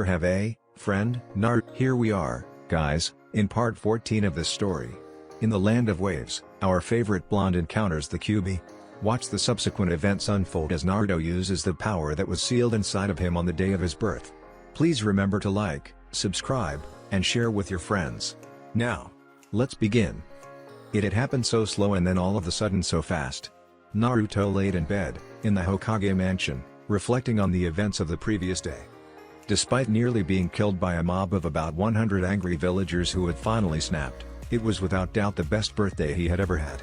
Have a friend, Naruto. Here we are, guys, in part 14 of this story. In the land of waves, our favorite blonde encounters the Kyuubi. Watch the subsequent events unfold as Naruto uses the power that was sealed inside of him on the day of his birth. Please remember to like, subscribe, and share with your friends. Now, let's begin. It had happened so slow and then all of a sudden so fast. Naruto laid in bed, in the Hokage mansion, reflecting on the events of the previous day. Despite nearly being killed by a mob of about 100 angry villagers who had finally snapped, it was without doubt the best birthday he had ever had.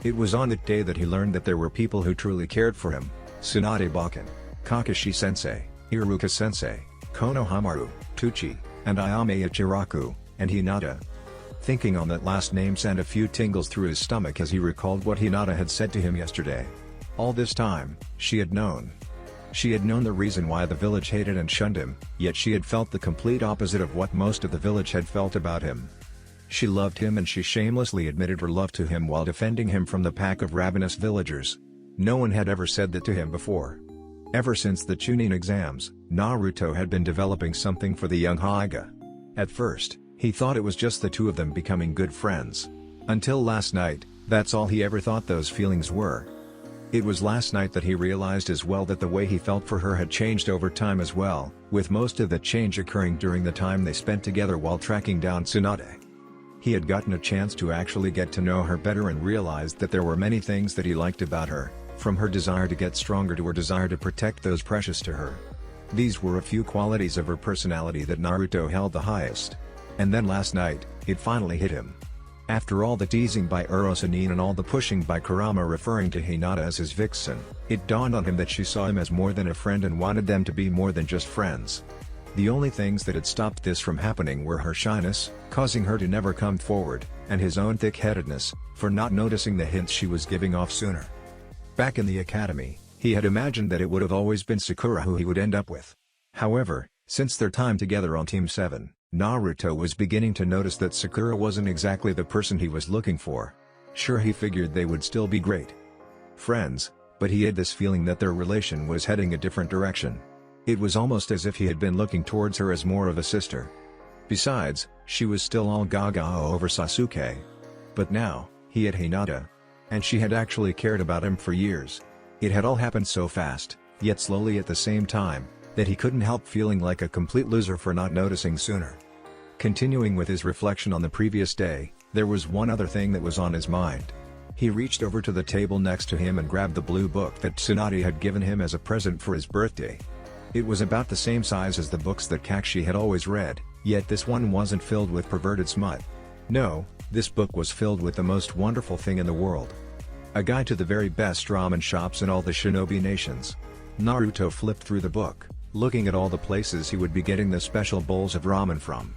It was on that day that he learned that there were people who truly cared for him: Tsunade Bakken, Kakashi-sensei, Iruka-sensei, Konohamaru, Tucci, and Ayame Ichiraku, and Hinata. Thinking on that last name sent a few tingles through his stomach as he recalled what Hinata had said to him yesterday. All this time, she had known. She had known the reason why the village hated and shunned him, yet she had felt the complete opposite of what most of the village had felt about him. She loved him and she shamelessly admitted her love to him while defending him from the pack of ravenous villagers. No one had ever said that to him before. Ever since the Chunin exams, Naruto had been developing something for the young Hokage. At first, he thought it was just the two of them becoming good friends. Until last night, that's all he ever thought those feelings were. It was last night that he realized as well that the way he felt for her had changed over time as well, with most of the change occurring during the time they spent together while tracking down Tsunade. He had gotten a chance to actually get to know her better and realized that there were many things that he liked about her, from her desire to get stronger to her desire to protect those precious to her. These were a few qualities of her personality that Naruto held the highest. And then last night, it finally hit him. After all the teasing by Urosanin and all the pushing by Kurama referring to Hinata as his vixen, it dawned on him that she saw him as more than a friend and wanted them to be more than just friends. The only things that had stopped this from happening were her shyness, causing her to never come forward, and his own thick-headedness, for not noticing the hints she was giving off sooner. Back in the academy, he had imagined that it would have always been Sakura who he would end up with. However, since their time together on Team 7, Naruto was beginning to notice that Sakura wasn't exactly the person he was looking for. Sure, he figured they would still be great friends, but he had this feeling that their relation was heading a different direction. It was almost as if he had been looking towards her as more of a sister. Besides, she was still all gaga over Sasuke. But now, he had Hinata. And she had actually cared about him for years. It had all happened so fast, yet slowly at the same time, that he couldn't help feeling like a complete loser for not noticing sooner. Continuing with his reflection on the previous day, there was one other thing that was on his mind. He reached over to the table next to him and grabbed the blue book that Tsunade had given him as a present for his birthday. It was about the same size as the books that Kakashi had always read, yet this one wasn't filled with perverted smut. No, this book was filled with the most wonderful thing in the world. A guide to the very best ramen shops in all the Shinobi nations. Naruto flipped through the book, looking at all the places he would be getting the special bowls of ramen from.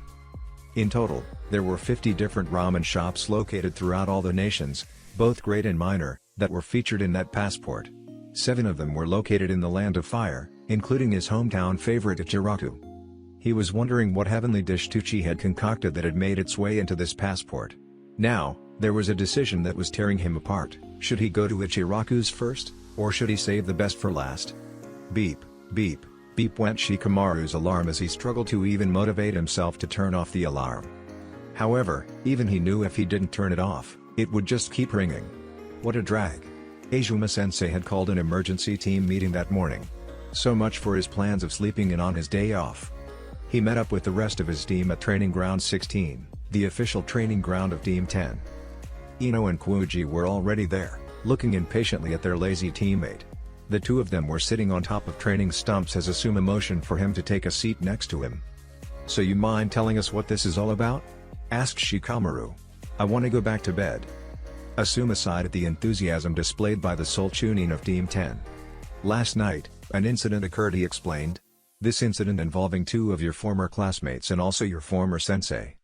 In total, there were 50 different ramen shops located throughout all the nations, both great and minor, that were featured in that passport. 7 of them were located in the Land of Fire, including his hometown favorite Ichiraku. He was wondering what heavenly dish Tucci had concocted that had made its way into this passport. Now, there was a decision that was tearing him apart. Should he go to Ichiraku's first, or should he save the best for last? Beep, beep, beep went Shikamaru's alarm as he struggled to even motivate himself to turn off the alarm. However, even he knew if he didn't turn it off, it would just keep ringing. What a drag. Azuma-sensei had called an emergency team meeting that morning. So much for his plans of sleeping in on his day off. He met up with the rest of his team at Training Ground 16, the official training ground of Team 10. Ino and Kuuji were already there, looking impatiently at their lazy teammate. The two of them were sitting on top of training stumps as Asuma motioned for him to take a seat next to him. "So you mind telling us what this is all about?" asked Shikamaru. "I want to go back to bed." Asuma sighed at the enthusiasm displayed by the sole Chunin of Team 10. "Last night, an incident occurred," he explained. "This incident involving 2 of your former classmates and also your former sensei."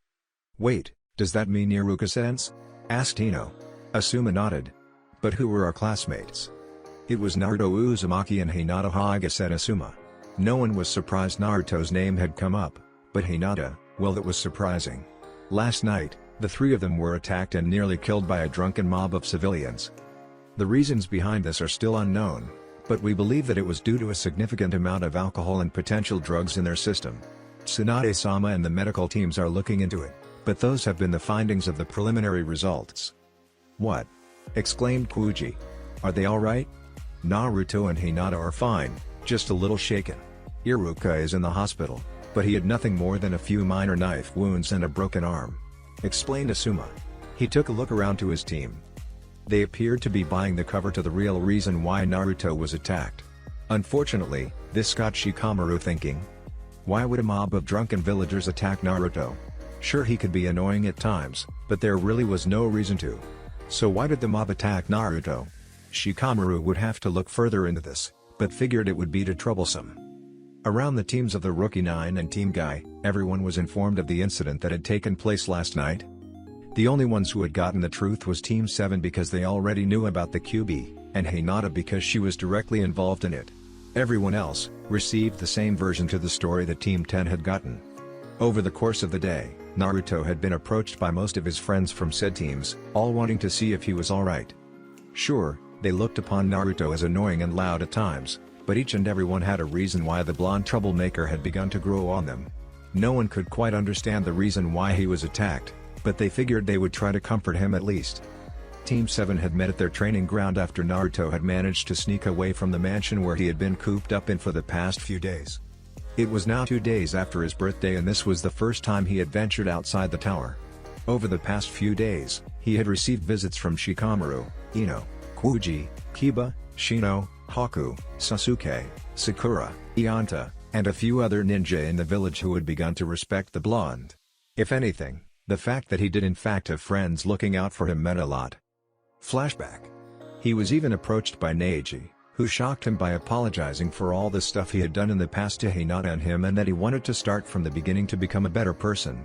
"Wait, does that mean Iruka-sense?" asked Ino. Asuma nodded. "But who were our classmates?" "It was Naruto Uzumaki and Hinata Hokage," said Asuma. No one was surprised Naruto's name had come up, but Hinata, well, that was surprising. Last night, the 3 of them were attacked and nearly killed by a drunken mob of civilians. The reasons behind this are still unknown, but we believe that it was due to a significant amount of alcohol and potential drugs in their system. Tsunade-sama and the medical teams are looking into it, but those have been the findings of the preliminary results. What? Exclaimed Kuji. Are they alright? Naruto and Hinata are fine, just a little shaken. Iruka is in the hospital, but he had nothing more than a few minor knife wounds and a broken arm. Explained Asuma. He took a look around to his team. They appeared to be buying the cover to the real reason why Naruto was attacked. Unfortunately, this got Shikamaru thinking. Why would a mob of drunken villagers attack Naruto? Sure, he could be annoying at times, but there really was no reason to. So why did the mob attack Naruto? Shikamaru would have to look further into this, but figured it would be too troublesome. Around the teams of the Rookie 9 and Team Guy, everyone was informed of the incident that had taken place last night. The only ones who had gotten the truth was Team 7 because they already knew about the QB, and Hinata because she was directly involved in it. Everyone else received the same version to the story that Team 10 had gotten. Over the course of the day, Naruto had been approached by most of his friends from said teams, all wanting to see if he was alright. Sure, they looked upon Naruto as annoying and loud at times, but each and everyone had a reason why the blonde troublemaker had begun to grow on them. No one could quite understand the reason why he was attacked, but they figured they would try to comfort him at least. Team 7 had met at their training ground after Naruto had managed to sneak away from the mansion where he had been cooped up in for the past few days. It was now 2 days after his birthday and this was the first time he had ventured outside the tower. Over the past few days, he had received visits from Shikamaru, Ino, Kuji, Kiba, Shino, Haku, Sasuke, Sakura, Ianta, and a few other ninja in the village who had begun to respect the blonde. If anything, the fact that he did in fact have friends looking out for him meant a lot. Flashback. He was even approached by Neji, who shocked him by apologizing for all the stuff he had done in the past to Hinata and him and that he wanted to start from the beginning to become a better person.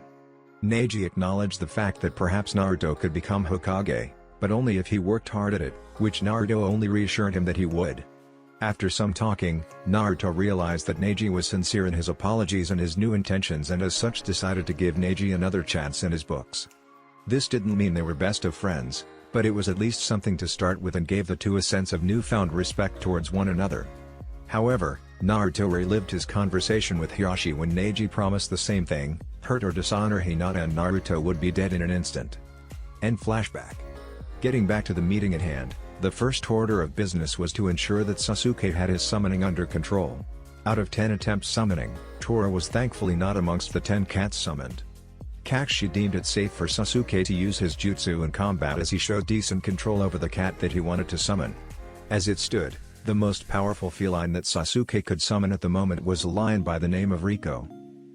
Neji acknowledged the fact that perhaps Naruto could become Hokage, but only if he worked hard at it, which Naruto only reassured him that he would. After some talking, Naruto realized that Neji was sincere in his apologies and his new intentions and as such decided to give Neji another chance in his books. This didn't mean they were best of friends, but it was at least something to start with and gave the two a sense of newfound respect towards one another. However, Naruto relived his conversation with Hiyashi when Neji promised the same thing, hurt or dishonor Hinata and Naruto would be dead in an instant. End flashback. Getting back to the meeting at hand, the first order of business was to ensure that Sasuke had his summoning under control. Out of 10 attempts summoning, Tora was thankfully not amongst the 10 cats summoned. Kakashi deemed it safe for Sasuke to use his jutsu in combat as he showed decent control over the cat that he wanted to summon. As it stood, the most powerful feline that Sasuke could summon at the moment was a lion by the name of Riko.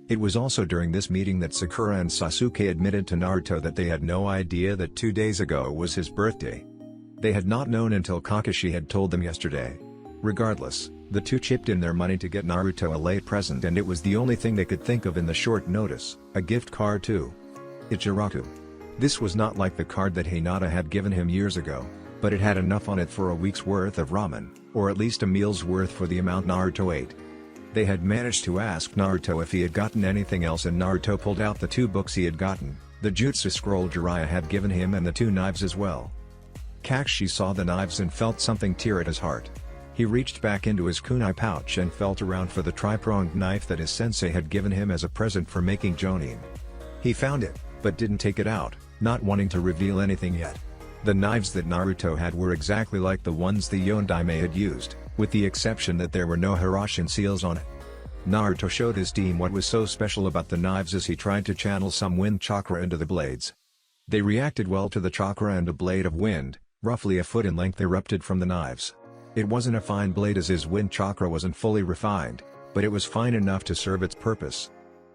It was also during this meeting that Sakura and Sasuke admitted to Naruto that they had no idea that 2 days ago was his birthday. They had not known until Kakashi had told them yesterday. Regardless, the two chipped in their money to get Naruto a late present and it was the only thing they could think of in the short notice, a gift card too. Ichiraku. This was not like the card that Hinata had given him years ago, but it had enough on it for a week's worth of ramen, or at least a meal's worth for the amount Naruto ate. They had managed to ask Naruto if he had gotten anything else and Naruto pulled out the 2 books he had gotten, the jutsu scroll Jiraiya had given him and the 2 knives as well. Kakashi saw the knives and felt something tear at his heart. He reached back into his kunai pouch and felt around for the tri-pronged knife that his sensei had given him as a present for making jonin. He found it, but didn't take it out, not wanting to reveal anything yet. The knives that Naruto had were exactly like the ones the Yondaime had used, with the exception that there were no Hiroshin seals on it. Naruto showed his team what was so special about the knives as he tried to channel some wind chakra into the blades. They reacted well to the chakra and a blade of wind, roughly a foot in length, erupted from the knives. It wasn't a fine blade as his wind chakra wasn't fully refined, but it was fine enough to serve its purpose.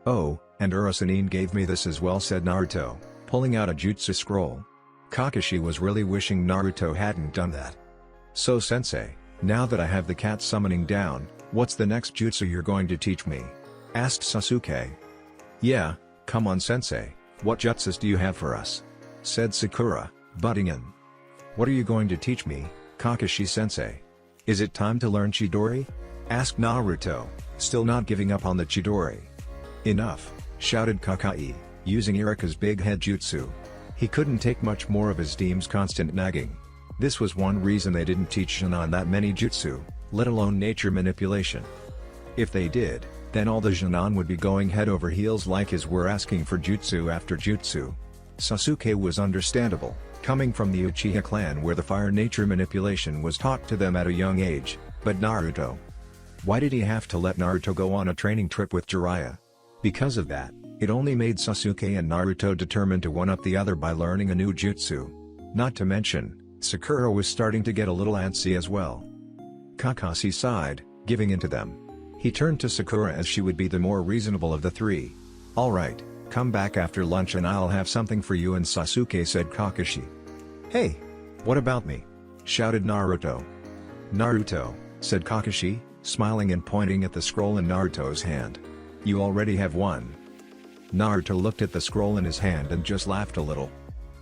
"Oh, and Urasanin gave me this as well," said Naruto, pulling out a jutsu scroll. Kakashi was really wishing Naruto hadn't done that. "So sensei, now that I have the cat summoning down, what's the next jutsu you're going to teach me?" asked Sasuke. "Yeah, come on sensei, what jutsus do you have for us?" said Sakura, butting in. "What are you going to teach me, Kakashi-sensei? Is it time to learn Chidori?" asked Naruto, still not giving up on the Chidori. "Enough," shouted Kakai, using Iruka's big head jutsu. He couldn't take much more of his team's constant nagging. This was one reason they didn't teach Shinon that many jutsu, let alone nature manipulation. If they did, Then all the Jonin would be going head over heels like his were asking for jutsu after jutsu. Sasuke was understandable, coming from the Uchiha clan where the fire nature manipulation was taught to them at a young age, but Naruto? Why did he have to let Naruto go on a training trip with Jiraiya? Because of that, it only made Sasuke and Naruto determined to one-up the other by learning a new jutsu. Not to mention, Sakura was starting to get a little antsy as well. Kakashi sighed, giving in to them. He turned to Sakura as she would be the more reasonable of the three. "Alright, come back after lunch and I'll have something for you," and Sasuke said Kakashi. "Hey! What about me?" shouted Naruto. "Naruto," said Kakashi, smiling and pointing at the scroll in Naruto's hand. "You already have one." Naruto looked at the scroll in his hand and just laughed a little.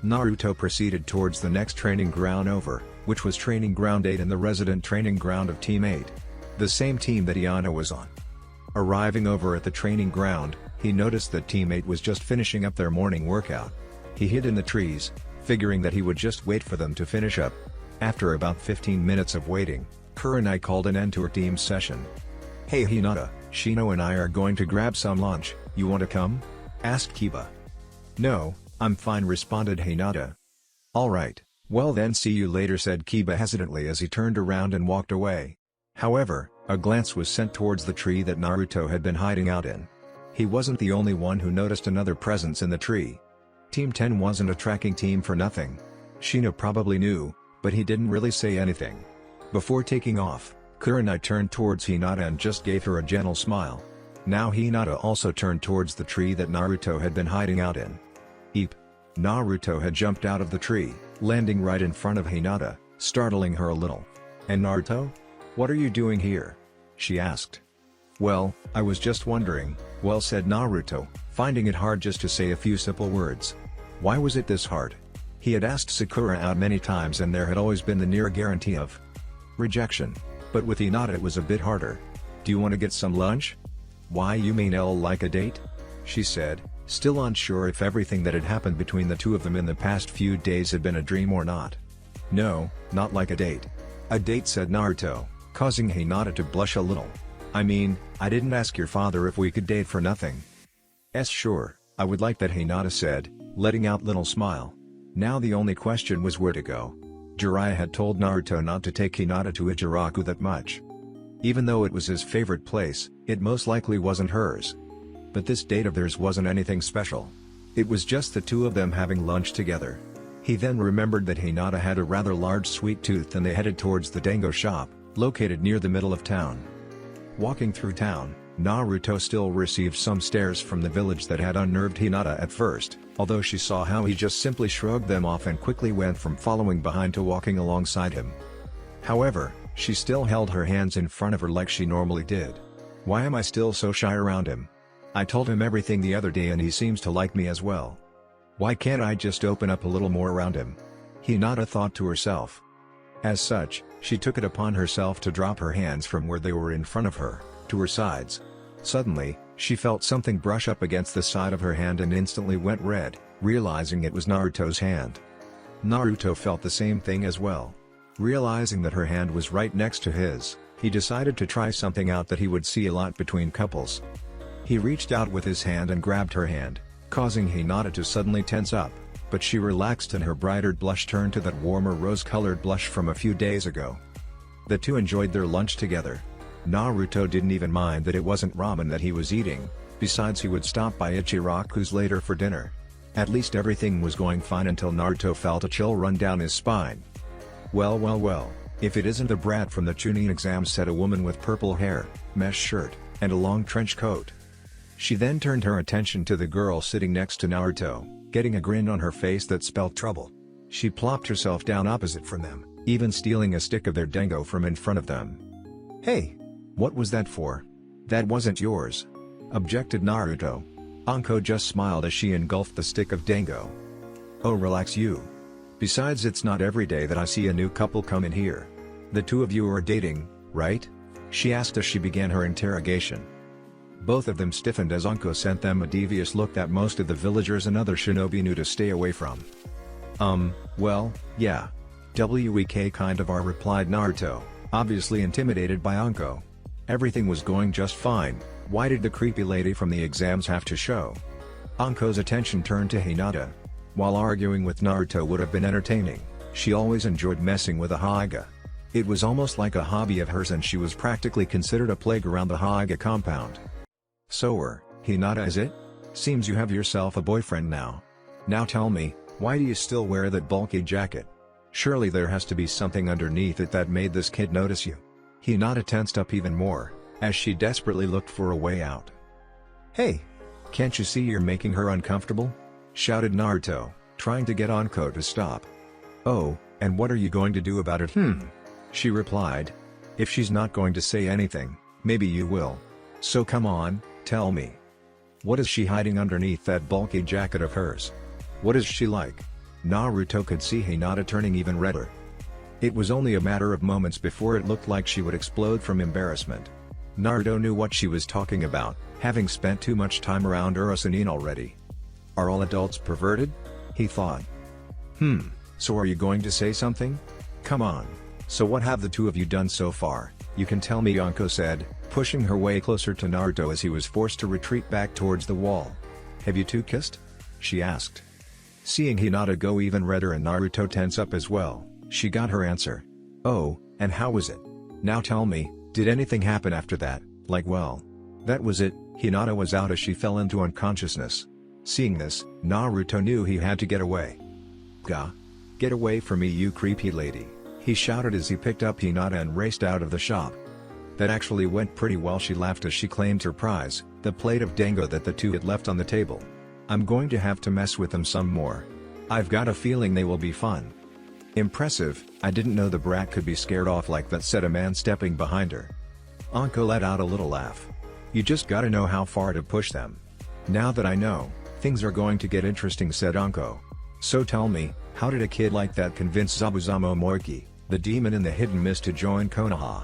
Naruto proceeded towards the next training ground over, which was Training Ground 8 and the resident training ground of Team 8. The same team that Iana was on. Arriving over at the training ground, he noticed that Team 8 was just finishing up their morning workout. He hid in the trees, figuring that he would just wait for them to finish up. After about 15 minutes of waiting, Kurenai called an end to her team's session. "Hey Hinata, Shino and I are going to grab some lunch, you want to come?" asked Kiba. "No, I'm fine," responded Hinata. "Alright, well then see you later," said Kiba hesitantly as he turned around and walked away. However, a glance was sent towards the tree that Naruto had been hiding out in. He wasn't the only one who noticed another presence in the tree. Team 10 wasn't a tracking team for nothing. Shino probably knew, but he didn't really say anything. Before taking off, Kurenai turned towards Hinata and just gave her a gentle smile. Now Hinata also turned towards the tree that Naruto had been hiding out in. Eep! Naruto had jumped out of the tree, landing right in front of Hinata, startling her a little. "And Naruto? What are you doing here?" she asked. "Well, I was just wondering," said Naruto, finding it hard just to say a few simple words. Why was it this hard? He had asked Sakura out many times and there had always been the near guarantee of rejection. But with Hinata it was a bit harder. "Do you want to get some lunch?" "Why, you mean like a date?" she said, still unsure if everything that had happened between the two of them in the past few days had been a dream or not. "No, not like a date." "A date," said Naruto, causing Hinata to blush a little. "I mean, I didn't ask your father if we could date for nothing." Sure, I would like that," Hinata said, letting out little smile. Now the only question was where to go. Jiraiya had told Naruto not to take Hinata to Ichiraku that much. Even though it was his favorite place, it most likely wasn't hers. But this date of theirs wasn't anything special. It was just the two of them having lunch together. He then remembered that Hinata had a rather large sweet tooth and they headed towards the dango shop, located near the middle of town. Walking through town, Naruto still received some stares from the village that had unnerved Hinata at first, although she saw how he just simply shrugged them off and quickly went from following behind to walking alongside him. However, she still held her hands in front of her like she normally did. "Why am I still so shy around him? I told him everything the other day and he seems to like me as well. Why can't I just open up a little more around him?" Hinata thought to herself. As such, she took it upon herself to drop her hands from where they were in front of her, to her sides. Suddenly, she felt something brush up against the side of her hand and instantly went red, realizing it was Naruto's hand. Naruto felt the same thing as well. Realizing that her hand was right next to his, he decided to try something out that he would see a lot between couples. He reached out with his hand and grabbed her hand, causing Hinata to suddenly tense up, but she relaxed and her brighter blush turned to that warmer rose-colored blush from a few days ago. The two enjoyed their lunch together. Naruto didn't even mind that it wasn't ramen that he was eating, besides he would stop by Ichiraku's later for dinner. At least everything was going fine until Naruto felt a chill run down his spine. Well, if it isn't the brat from the Chunin exam," said a woman with purple hair, mesh shirt, and a long trench coat. She then turned her attention to the girl sitting next to Naruto, getting a grin on her face that spelled trouble. She plopped herself down opposite from them, even stealing a stick of their dango from in front of them. "Hey! What was that for? That wasn't yours," objected Naruto. Anko just smiled as she engulfed the stick of dango. "Oh, relax you. Besides, it's not every day that I see a new couple come in here. The two of you are dating, right?" she asked as she began her interrogation. Both of them stiffened as Anko sent them a devious look that most of the villagers and other shinobi knew to stay away from. Well, yeah. "WEK kind of are," replied Naruto, obviously intimidated by Anko. Everything was going just fine, Why did the creepy lady from the exams have to show? Anko's attention turned to Hinata. While arguing with Naruto would have been entertaining, she always enjoyed messing with a Hokage. It was almost like a hobby of hers and she was practically considered a plague around the Hokage compound. So Hinata, is it? Seems you have yourself a boyfriend now. Now tell me, why do you still wear that bulky jacket? Surely there has to be something underneath it that made this kid notice you. Hinata tensed up even more, as she desperately looked for a way out. Hey! Can't you see you're making her uncomfortable? Shouted Naruto, trying to get Anko to stop. Oh, and what are you going to do about it? She replied. If she's not going to say anything, maybe you will. So come on, tell me. What is she hiding underneath that bulky jacket of hers? What is she like? Naruto could see Hinata turning even redder. It was only a matter of moments before it looked like she would explode from embarrassment. Naruto knew what she was talking about, having spent too much time around Urosanine already. Are all adults perverted? He thought. So are you going to say something? Come on. So what have the two of you done so far? You can tell me, Anko said, pushing her way closer to Naruto as he was forced to retreat back towards the wall. Have you two kissed? She asked. Seeing Hinata go even redder and Naruto tense up as well, she got her answer. Oh, and how was it? Now tell me, did anything happen after that? Well, that was it. Hinata was out as she fell into unconsciousness. Seeing this, Naruto knew he had to get away. Gah! Get away from me, you creepy lady, he shouted as he picked up Hinata and raced out of the shop. That actually went pretty well, she laughed as she claimed her prize, the plate of dango that the two had left on the table. I'm going to have to mess with them some more. I've got a feeling they will be fun. Impressive, I didn't know the brat could be scared off like that, said a man stepping behind her. Anko let out a little laugh. You just gotta know how far to push them. Now that I know, things are going to get interesting, said Anko. So tell me, how did a kid like that convince Zabuza Momoki, the demon in the hidden mist, to join Konoha?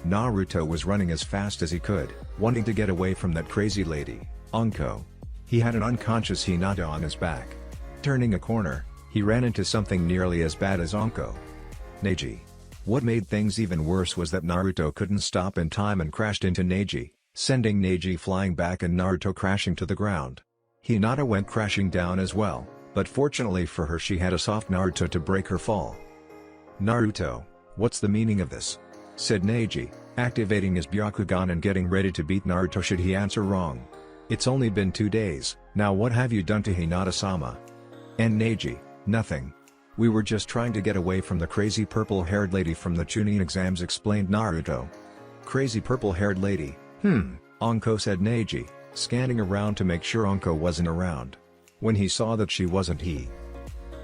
Naruto was running as fast as he could, wanting to get away from that crazy lady, Anko. He had an unconscious Hinata on his back. Turning a corner, he ran into something nearly as bad as Anko. Neji. What made things even worse was that Naruto couldn't stop in time and crashed into Neji, sending Neji flying back and Naruto crashing to the ground. Hinata went crashing down as well, but fortunately for her she had a soft Naruto to break her fall. Naruto, what's the meaning of this? Said Neji, activating his Byakugan and getting ready to beat Naruto should he answer wrong. It's only been 2 days, now what have you done to Hinata-sama? And Neji, nothing. We were just trying to get away from the crazy purple-haired lady from the Chunin exams, explained Naruto. Crazy purple-haired lady, Anko, said Neji, scanning around to make sure Anko wasn't around. When he saw that she wasn't, he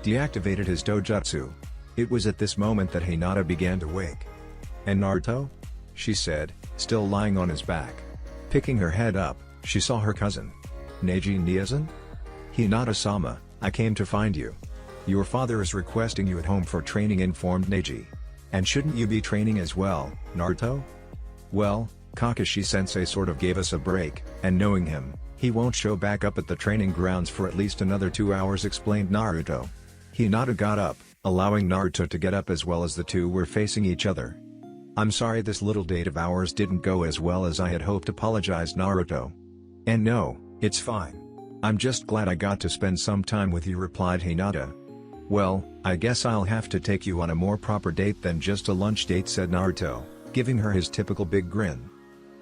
deactivated his dojutsu. It was at this moment that Hinata began to wake. And Naruto? She said, still lying on his back. Picking her head up, she saw her cousin. Neji Niazan? Hinata-sama, I came to find you. Your father is requesting you at home for training, informed Neji. And shouldn't you be training as well, Naruto? Well, Kakashi-sensei sort of gave us a break, and knowing him, he won't show back up at the training grounds for at least another 2 hours, explained Naruto. Hinata got up, allowing Naruto to get up as well as the two were facing each other. I'm sorry this little date of ours didn't go as well as I had hoped, apologized Naruto. And no, it's fine. I'm just glad I got to spend some time with you, replied Hinata. Well, I guess I'll have to take you on a more proper date than just a lunch date, said Naruto, giving her his typical big grin.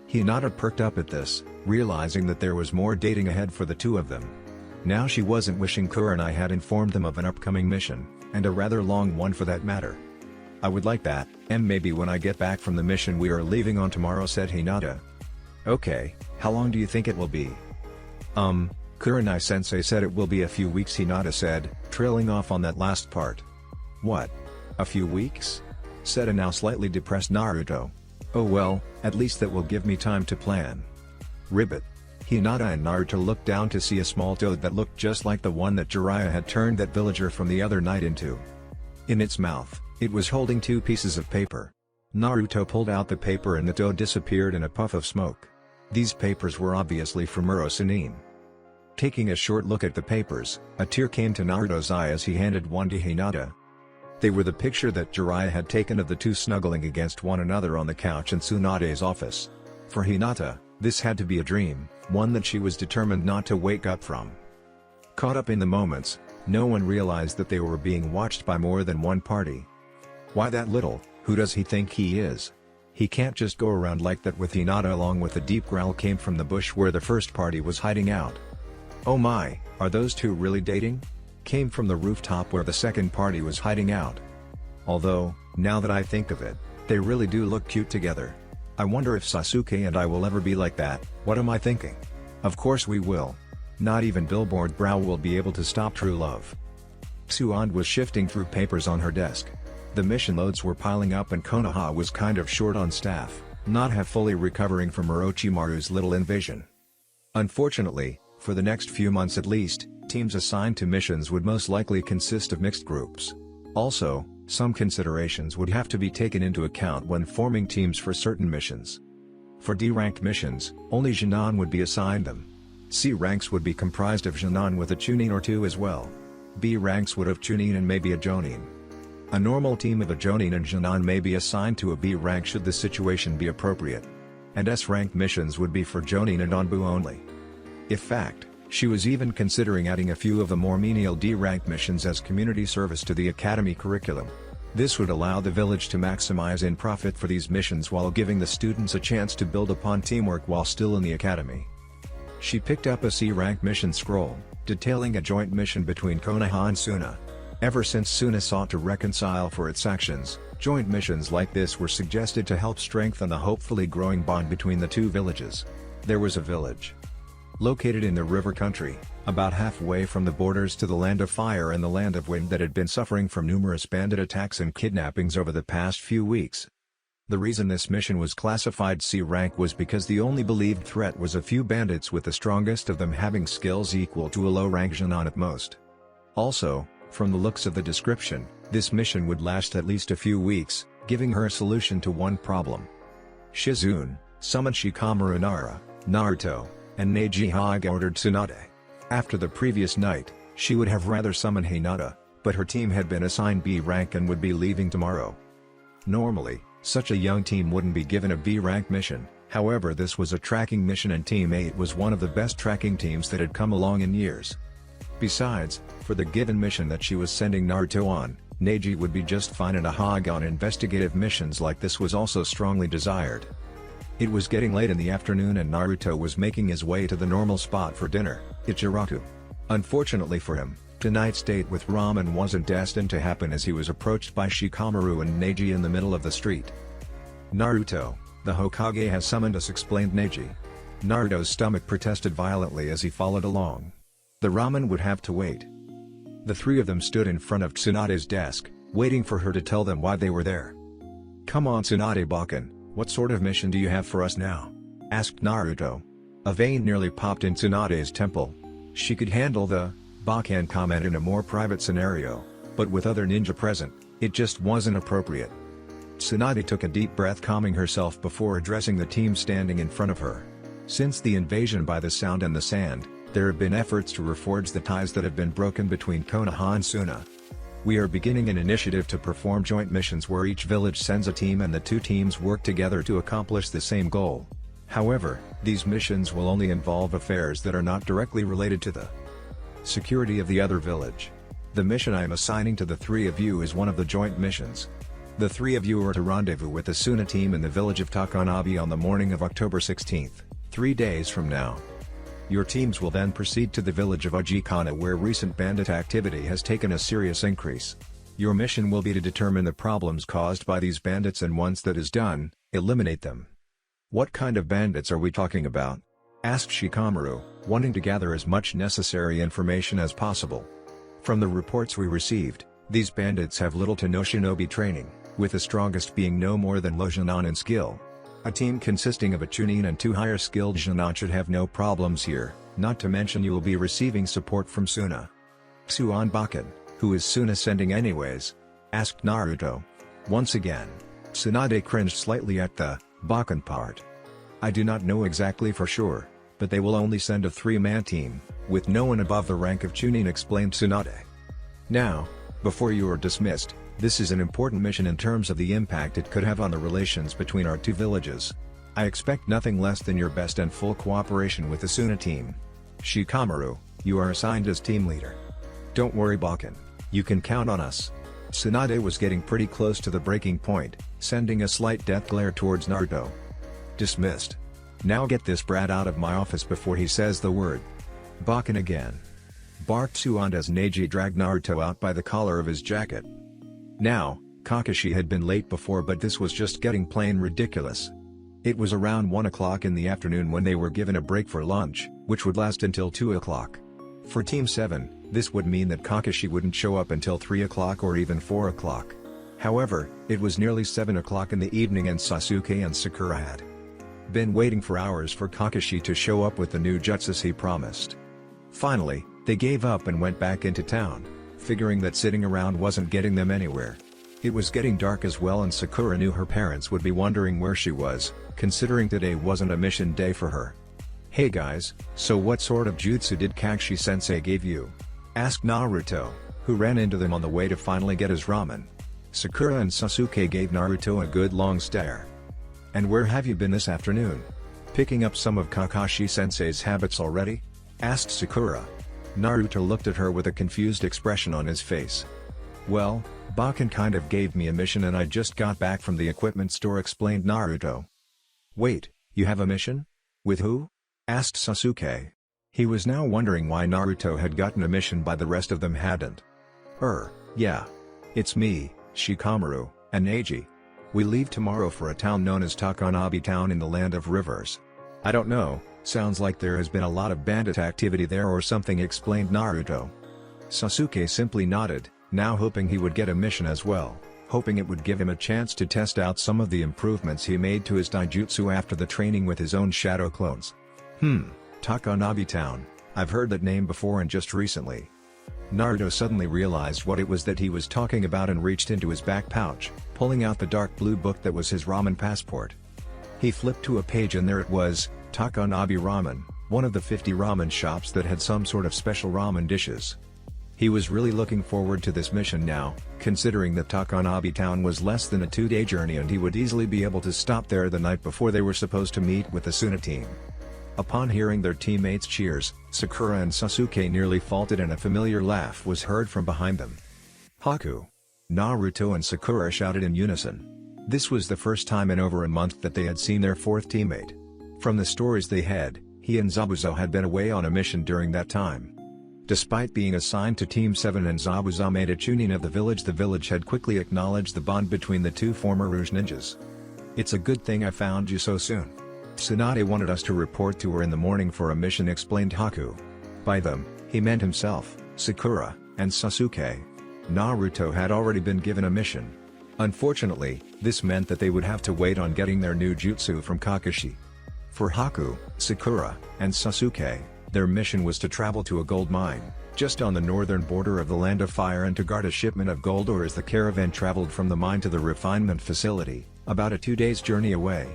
Hinata perked up at this, realizing that there was more dating ahead for the two of them. Now she wasn't wishing Kurama had informed them of an upcoming mission, and a rather long one for that matter. I would like that, and maybe when I get back from the mission we are leaving on tomorrow, said Hinata. Okay, how long do you think it will be? Kurenai-sensei said it will be a few weeks, Hinata said, trailing off on that last part. What? A few weeks? Said a now slightly depressed Naruto. Oh well, at least that will give me time to plan. Ribbit. Hinata and Naruto looked down to see a small toad that looked just like the one that Jiraiya had turned that villager from the other night into. In its mouth, it was holding 2 pieces of paper. Naruto pulled out the paper and the toad disappeared in a puff of smoke. These papers were obviously from Urosanine. Taking a short look at the papers, a tear came to Naruto's eye as he handed one to Hinata. They were the picture that Jiraiya had taken of the two snuggling against one another on the couch in Tsunade's office. For Hinata, This had to be a dream, one that she was determined not to wake up from. Caught up in the moments, no one realized that they were being watched by more than one party. Why that little? Who does he think he is? He can't just go around like that with Hinata. Along with a deep growl came from the bush where the first party was hiding out. Oh my, are those two really dating? Came from the rooftop where the second party was hiding out. Although, now that I think of it, they really do look cute together. I wonder if Sasuke and I will ever be like that. What am I thinking? Of course we will. Not even Billboard Brow will be able to stop true love. Suan was shifting through papers on her desk. The mission loads were piling up and Konoha was kind of short on staff, not half fully recovering from Orochimaru's little invasion. Unfortunately, for the next few months at least, teams assigned to missions would most likely consist of mixed groups. Also, some considerations would have to be taken into account when forming teams for certain missions. For D-ranked missions, only Junon would be assigned them. C ranks would be comprised of Junon with a Chunin or two as well. B ranks would have Chunin and maybe a Jonin. A normal team of a Jonin and Junon may be assigned to a B rank should the situation be appropriate. And S rank missions would be for Jonin and Onbu only. In fact, she was even considering adding a few of the more menial D-rank missions as community service to the academy curriculum. This would allow the village to maximize in profit for these missions while giving the students a chance to build upon teamwork while still in the academy. She picked up a C-rank mission scroll, detailing a joint mission between Konoha and Suna. Ever since Suna sought to reconcile for its actions, joint missions like this were suggested to help strengthen the hopefully growing bond between the two villages. There was a village located in the river country, about halfway from the borders to the Land of Fire and the Land of Wind that had been suffering from numerous bandit attacks and kidnappings over the past few weeks. The reason this mission was classified C rank was because the only believed threat was a few bandits, with the strongest of them having skills equal to a low-rank Junon at most. Also, from the looks of the description, this mission would last at least a few weeks, giving her a solution to one problem. Shizune summoned Shikamaru Nara, Naruto, and Neji Hokage ordered Tsunade. After the previous night, she would have rather summoned Hinata, but her team had been assigned B rank and would be leaving tomorrow. Normally, such a young team wouldn't be given a B rank mission, however this was a tracking mission and Team 8 was one of the best tracking teams that had come along in years. Besides, for the given mission that she was sending Naruto on, Neji would be just fine, and a Hokage on investigative missions like this was also strongly desired. It was getting late in the afternoon and Naruto was making his way to the normal spot for dinner, Ichiraku. Unfortunately for him, tonight's date with ramen wasn't destined to happen, as he was approached by Shikamaru and Neji in the middle of the street. "Naruto, the Hokage has summoned us," explained Neji. Naruto's stomach protested violently as he followed along. The ramen would have to wait. The three of them stood in front of Tsunade's desk, waiting for her to tell them why they were there. "Come on Tsunade-baken, what sort of mission do you have for us now?" asked Naruto. A vein nearly popped in Tsunade's temple. She could handle the baken comment in a more private scenario, but with other ninja present, it just wasn't appropriate. Tsunade took a deep breath, calming herself before addressing the team standing in front of her. Since the invasion by the Sound and the Sand, there have been efforts to reforge the ties that have been broken between Konoha and Suna. We are beginning an initiative to perform joint missions where each village sends a team and the two teams work together to accomplish the same goal. However, these missions will only involve affairs that are not directly related to the security of the other village. The mission I am assigning to the three of you is one of the joint missions. The three of you are to rendezvous with the Suna team in the village of Takanabe on the morning of October 16th, 3 days from now. Your teams will then proceed to the village of Ujikana, where recent bandit activity has taken a serious increase. Your mission will be to determine the problems caused by these bandits, and once that is done, eliminate them. "What kind of bandits are we talking about?" asked Shikamaru, wanting to gather as much necessary information as possible. "From the reports we received, these bandits have little to no shinobi training, with the strongest being no more than low Junon in skill. A team consisting of a Chunin and 2 higher skilled Junon should have no problems here, not to mention you will be receiving support from Suna." "Suan Baken, who is Suna sending anyways?" asked Naruto. Once again, Tsunade cringed slightly at the Baken part. "I do not know exactly for sure, but they will only send a 3-man team, with no one above the rank of Chunin," explained Tsunade. "Now, before you are dismissed, this is an important mission in terms of the impact it could have on the relations between our two villages. I expect nothing less than your best and full cooperation with the Suna team. Shikamaru, you are assigned as team leader. Don't worry Bakken, you can count on us. Tsunade was getting pretty close to the breaking point, sending a slight death glare towards Naruto. Dismissed. Now get this brat out of my office before he says the word. Bakken again. Barked Tsuande as Neji dragged Naruto out by the collar of his jacket. Now, Kakashi had been late before, but this was just getting plain ridiculous. It was around 1 o'clock in the afternoon when they were given a break for lunch, which would last until 2 o'clock. For Team 7, this would mean that Kakashi wouldn't show up until 3 o'clock or even 4 o'clock. However, it was nearly 7 o'clock in the evening and Sasuke and Sakura had been waiting for hours for Kakashi to show up with the new jutsus he promised. Finally, they gave up and went back into town, figuring that sitting around wasn't getting them anywhere. It was getting dark as well, and Sakura knew her parents would be wondering where she was, considering today wasn't a mission day for her. "Hey guys, so what sort of jutsu did Kakashi-sensei give you?" asked Naruto, who ran into them on the way to finally get his ramen. Sakura and Sasuke gave Naruto a good long stare. "And where have you been this afternoon? Picking up some of Kakashi-sensei's habits already?" asked Sakura. Naruto looked at her with a confused expression on his face. "Well, Bakken kind of gave me a mission and I just got back from the equipment store," explained Naruto. "Wait, you have a mission? With who?" asked Sasuke. He was now wondering why Naruto had gotten a mission but the rest of them hadn't. Yeah. It's me, Shikamaru, and Neji. We leave tomorrow for a town known as Takanabe Town in the Land of Rivers. I don't know, sounds like there has been a lot of bandit activity there or something," explained Naruto. Sasuke simply nodded, now hoping he would get a mission as well, hoping it would give him a chance to test out some of the improvements he made to his taijutsu after the training with his own shadow clones. Takanabe Town, I've heard that name before and just recently. Naruto suddenly realized what it was that he was talking about and reached into his back pouch, pulling out the dark blue book that was his ramen passport. He flipped to a page and there it was, Takanabe Ramen, one of the 50 ramen shops that had some sort of special ramen dishes. He was really looking forward to this mission now, considering that Takanabe Town was less than a 2-day journey and he would easily be able to stop there the night before they were supposed to meet with the Suna team. Upon hearing their teammates' cheers, Sakura and Sasuke nearly fainted and a familiar laugh was heard from behind them. "Haku!" Naruto and Sakura shouted in unison. This was the first time in over a month that they had seen their fourth teammate. From the stories they had, he and Zabuza had been away on a mission during that time. Despite being assigned to Team 7 and Zabuza made a chunin of the village had quickly acknowledged the bond between the two former Rouge ninjas. "It's a good thing I found you so soon. Tsunade wanted us to report to her in the morning for a mission," explained Haku. By them, he meant himself, Sakura, and Sasuke. Naruto had already been given a mission. Unfortunately, this meant that they would have to wait on getting their new jutsu from Kakashi. For Haku, Sakura, and Sasuke, their mission was to travel to a gold mine, just on the northern border of the Land of Fire, and to guard a shipment of gold ore as the caravan traveled from the mine to the refinement facility, about a 2 days journey away.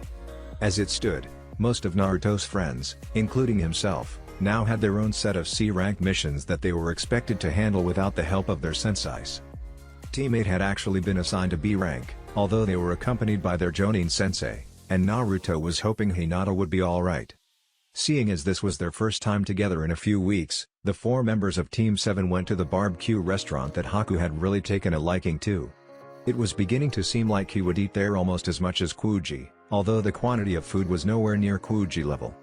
As it stood, most of Naruto's friends, including himself, now had their own set of C-rank missions that they were expected to handle without the help of their senseis. Teammate had actually been assigned to B rank, although they were accompanied by their Jonin sensei, and Naruto was hoping Hinata would be alright. Seeing as this was their first time together in a few weeks, the 4 members of Team 7 went to the barbecue restaurant that Haku had really taken a liking to. It was beginning to seem like he would eat there almost as much as Kuji, although the quantity of food was nowhere near Kuji level.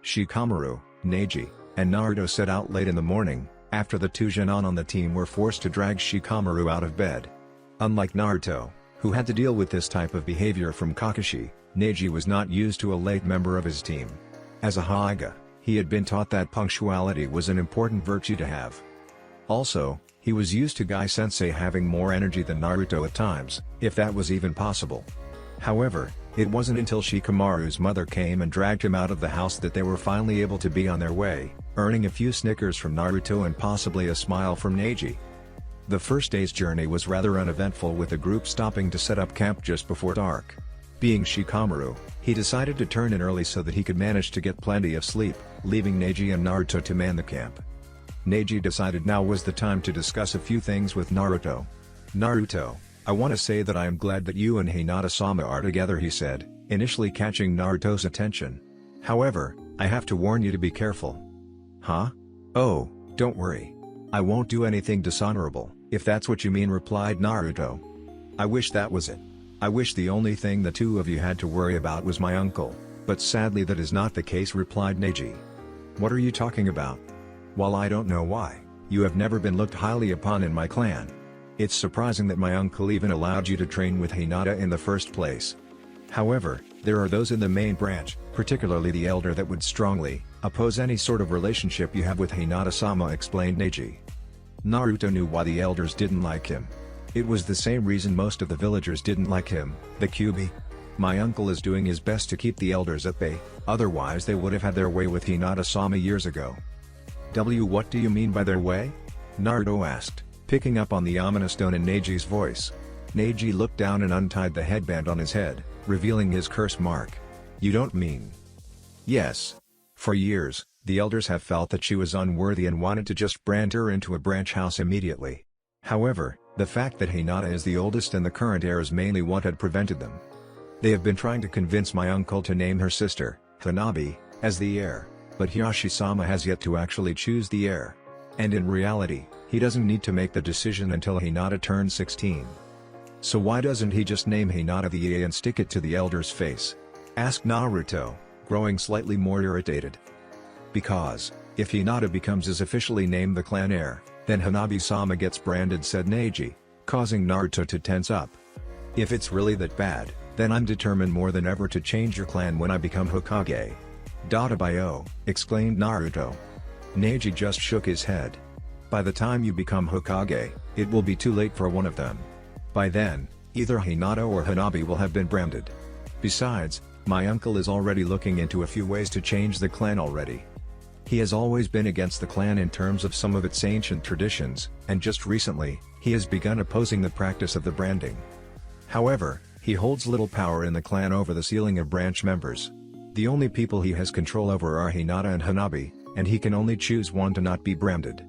Shikamaru, Neji, and Naruto set out late in the morning, after the 2 Genin on the team were forced to drag Shikamaru out of bed. Unlike Naruto, who had to deal with this type of behavior from Kakashi, Neji was not used to a late member of his team. As a Hokage, he had been taught that punctuality was an important virtue to have. Also, he was used to Gai-sensei having more energy than Naruto at times, if that was even possible. However, it wasn't until Shikamaru's mother came and dragged him out of the house that they were finally able to be on their way, earning a few snickers from Naruto and possibly a smile from Neji. The first day's journey was rather uneventful, with the group stopping to set up camp just before dark. Being Shikamaru, he decided to turn in early so that he could manage to get plenty of sleep, leaving Neji and Naruto to man the camp. Neji decided now was the time to discuss a few things with Naruto. "Naruto, I want to say that I am glad that you and Hinata-sama are together," he said. initially catching Naruto's attention. However, I have to warn you to be careful. Huh? Oh, don't worry. I won't do anything dishonorable, if that's what you mean, replied Naruto. I wish that was it. I wish the only thing the two of you had to worry about was my uncle, but sadly that is not the case, replied Neji. What are you talking about? While I don't know why, you have never been looked highly upon in my clan. It's surprising that my uncle even allowed you to train with Hinata in the first place. However, there are those in the main branch, particularly the elder, that would strongly oppose any sort of relationship you have with Hinata-sama, explained Neji. Naruto knew why the elders didn't like him. It was the same reason most of the villagers didn't like him, the Kyuubi. My uncle is doing his best to keep the elders at bay, otherwise they would have had their way with Hinata-sama years ago. What do you mean by their way? Naruto asked, picking up on the ominous tone in Neji's voice. Neji looked down and untied the headband on his head, revealing his curse mark. You don't mean? Yes. For years, the elders have felt that she was unworthy and wanted to just brand her into a branch house immediately. However, the fact that Hinata is the oldest and the current heir is mainly what had prevented them. They have been trying to convince my uncle to name her sister, Hanabi, as the heir, but Hiyashi-sama has yet to actually choose the heir. And in reality, he doesn't need to make the decision until Hinata turns 16. So why doesn't he just name Hinata the heir and stick it to the elder's face? Asked Naruto, growing slightly more irritated. Because, if Hinata becomes as officially named the clan heir, then Hanabi-sama gets branded, said Neji, causing Naruto to tense up. If it's really that bad, then I'm determined more than ever to change your clan when I become Hokage. Databayo, exclaimed Naruto. Neji just shook his head. By the time you become Hokage, it will be too late for one of them. By then, either Hinata or Hanabi will have been branded. Besides, my uncle is already looking into a few ways to change the clan already. He has always been against the clan in terms of some of its ancient traditions, and just recently, he has begun opposing the practice of the branding. However, he holds little power in the clan over the sealing of branch members. The only people he has control over are Hinata and Hanabi, and he can only choose one to not be branded.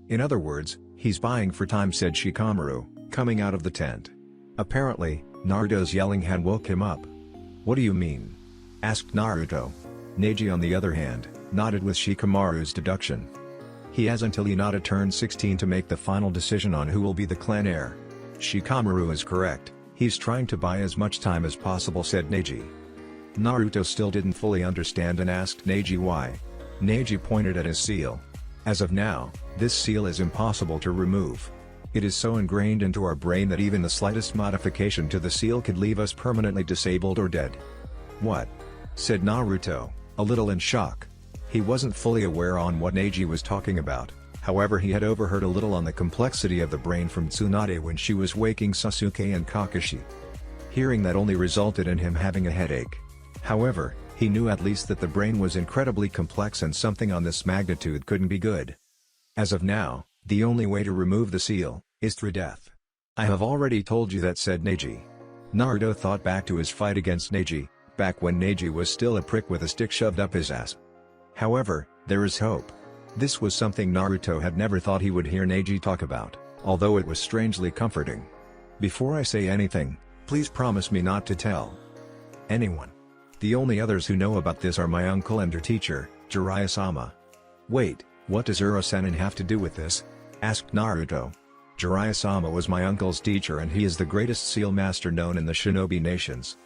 In other words, he's buying for time, said Shikamaru, coming out of the tent. Apparently, Naruto's yelling had woke him up. What do you mean? Asked Naruto. Neji, on the other hand, nodded with Shikamaru's deduction. He has until Hinata turns 16 to make the final decision on who will be the clan heir. Shikamaru is correct, he's trying to buy as much time as possible, said Neji. Naruto still didn't fully understand and asked Neji why. Neji pointed at his seal. As of now, this seal is impossible to remove. It is so ingrained into our brain that even the slightest modification to the seal could leave us permanently disabled or dead. What? Said Naruto, a little in shock. He wasn't fully aware on what Neji was talking about, however he had overheard a little on the complexity of the brain from Tsunade when she was waking Sasuke and Kakashi. Hearing that only resulted in him having a headache. However, he knew at least that the brain was incredibly complex and something on this magnitude couldn't be good. As of now, the only way to remove the seal is through death. I have already told you that, said Neji. Naruto thought back to his fight against Neji, back when Neji was still a prick with a stick shoved up his ass. However, there is hope. This was something Naruto had never thought he would hear Neji talk about, although it was strangely comforting. Before I say anything, please promise me not to tell anyone. The only others who know about this are my uncle and your teacher, Jiraiya-sama. Wait, what does Uro-sennin have to do with this? Asked Naruto. Jiraiya-sama was my uncle's teacher and he is the greatest seal master known in the Shinobi nations.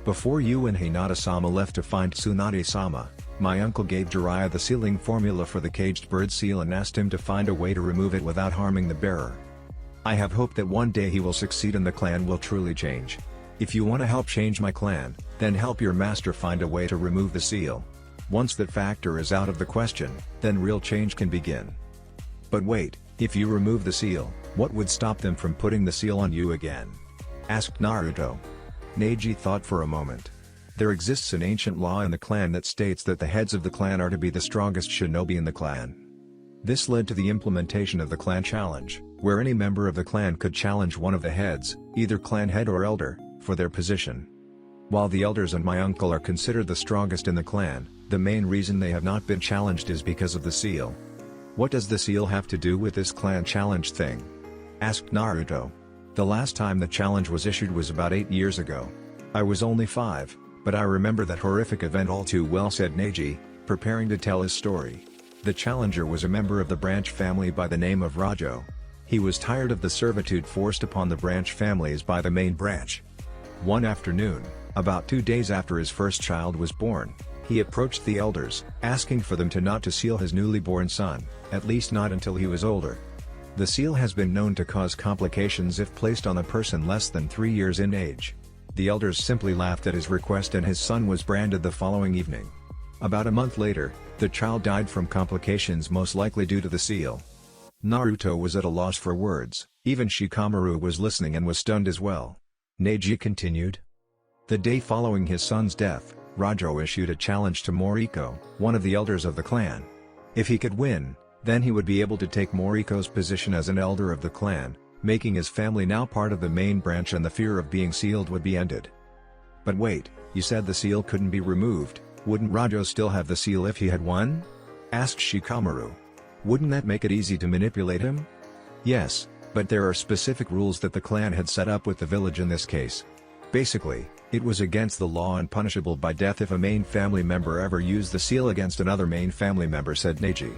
Before you and Hinata-sama left to find Tsunade-sama, my uncle gave Jiraiya the sealing formula for the caged bird seal and asked him to find a way to remove it without harming the bearer. I have hope that one day he will succeed and the clan will truly change. If you want to help change my clan, then help your master find a way to remove the seal. Once that factor is out of the question, then real change can begin. But wait, if you remove the seal, what would stop them from putting the seal on you again? Asked Naruto. Neji thought for a moment. There exists an ancient law in the clan that states that the heads of the clan are to be the strongest shinobi in the clan. This led to the implementation of the clan challenge, where any member of the clan could challenge one of the heads, either clan head or elder, for their position. While the elders and my uncle are considered the strongest in the clan, the main reason they have not been challenged is because of the seal. What does the seal have to do with this clan challenge thing? Asked Naruto. The last time the challenge was issued was about 8 years ago. I was only 5, But I remember that horrific event all too well, said Neji, preparing to tell his story. The challenger was a member of the branch family by the name of Rajo. He was tired of the servitude forced upon the branch families by the main branch. One afternoon, about 2 days after his first child was born, he approached the elders, asking for them not to seal his newly born son, at least not until he was older. The seal has been known to cause complications if placed on a person less than 3 years in age. The elders simply laughed at his request and his son was branded the following evening. About a month later, the child died from complications most likely due to the seal. Naruto was at a loss for words, even Shikamaru was listening and was stunned as well. Neji continued. The day following his son's death, Rajo issued a challenge to Moriko, one of the elders of the clan. If he could win, then he would be able to take Moriko's position as an elder of the clan, making his family now part of the main branch and the fear of being sealed would be ended. But wait, you said the seal couldn't be removed, wouldn't Rajo still have the seal if he had won? Asked Shikamaru. Wouldn't that make it easy to manipulate him? Yes, but there are specific rules that the clan had set up with the village in this case. Basically, it was against the law and punishable by death if a main family member ever used the seal against another main family member, said Neji.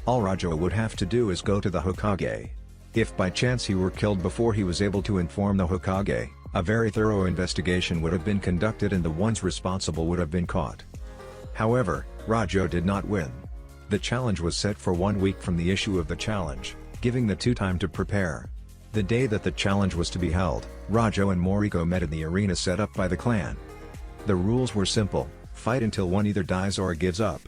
All Rajo would have to do is go to the Hokage. If by chance he were killed before he was able to inform the Hokage, a very thorough investigation would have been conducted and the ones responsible would have been caught. However, Rajo did not win. The challenge was set for 1 week from the issue of the challenge, giving the two time to prepare. The day that the challenge was to be held, Rajo and Moriko met in the arena set up by the clan. The rules were simple: fight until one either dies or gives up.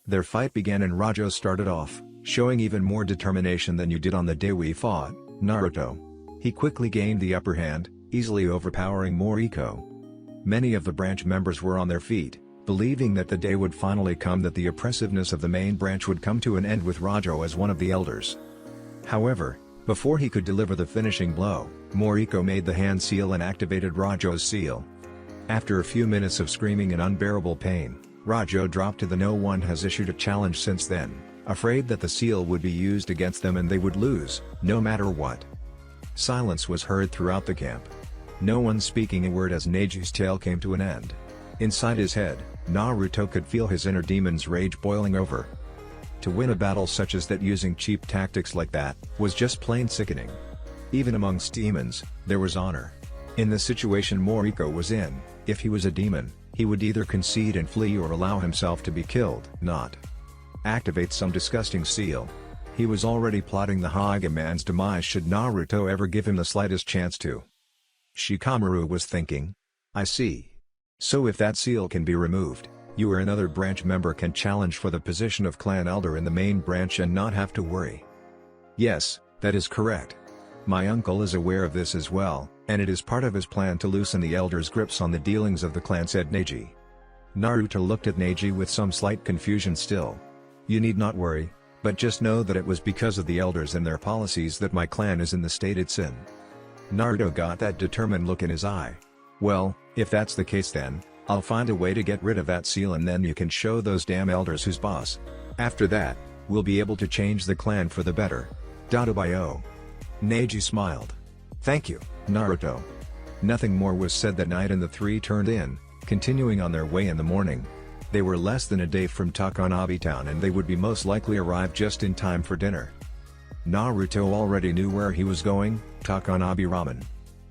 Their fight began and Rajo started off, showing even more determination than you did on the day we fought, Naruto. He quickly gained the upper hand, easily overpowering Moriko. Many of the branch members were on their feet, believing that the day would finally come that the oppressiveness of the main branch would come to an end with Rajo as one of the elders. However, before he could deliver the finishing blow, Moriko made the hand seal and activated Rajo's seal. After a few minutes of screaming in unbearable pain, Rajo dropped to the no one has issued a challenge since then, afraid that the seal would be used against them and they would lose, no matter what. Silence was heard throughout the camp. No one speaking a word as Neji's tale came to an end. Inside his head, Naruto could feel his inner demon's rage boiling over. To win a battle such as that using cheap tactics like that, was just plain sickening. Even amongst demons, there was honor. In the situation Moriko was in, if he was a demon, he would either concede and flee or allow himself to be killed, not activate some disgusting seal. He was already plotting the Hokage man's demise should Naruto ever give him the slightest chance to. Shikamaru was thinking. I see. So if that seal can be removed, you or another branch member can challenge for the position of clan elder in the main branch and not have to worry. Yes, that is correct. My uncle is aware of this as well, and it is part of his plan to loosen the elders' grips on the dealings of the clan, said Neji. Naruto looked at Neji with some slight confusion still. You need not worry, but just know that it was because of the elders and their policies that my clan is in the state it's in. Naruto got that determined look in his eye. Well, if that's the case then, I'll find a way to get rid of that seal and then you can show those damn elders who's boss. After that, we'll be able to change the clan for the better. Dadabayo. Neji smiled. Thank you, Naruto. Nothing more was said that night and the three turned in, continuing on their way in the morning. They were less than a day from Takanabe town and they would be most likely arrive just in time for dinner. Naruto already knew where he was going, Takanabe Ramen.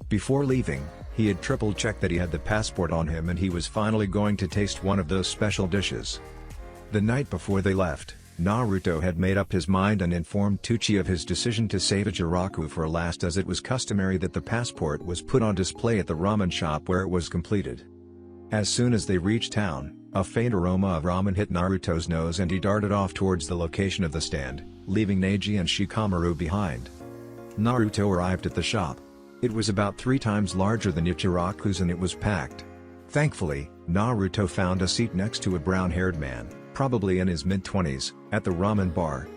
Before leaving, he had triple-checked that he had the passport on him and he was finally going to taste one of those special dishes. The night before they left, Naruto had made up his mind and informed Tuchi of his decision to save Ichiraku for last, as it was customary that the passport was put on display at the ramen shop where it was completed. As soon as they reached town, a faint aroma of ramen hit Naruto's nose and he darted off towards the location of the stand, leaving Neji and Shikamaru behind. Naruto arrived at the shop. It was about 3 times larger than Ichiraku's and it was packed. Thankfully, Naruto found a seat next to a brown-haired man, probably in his mid-20s, at the ramen bar.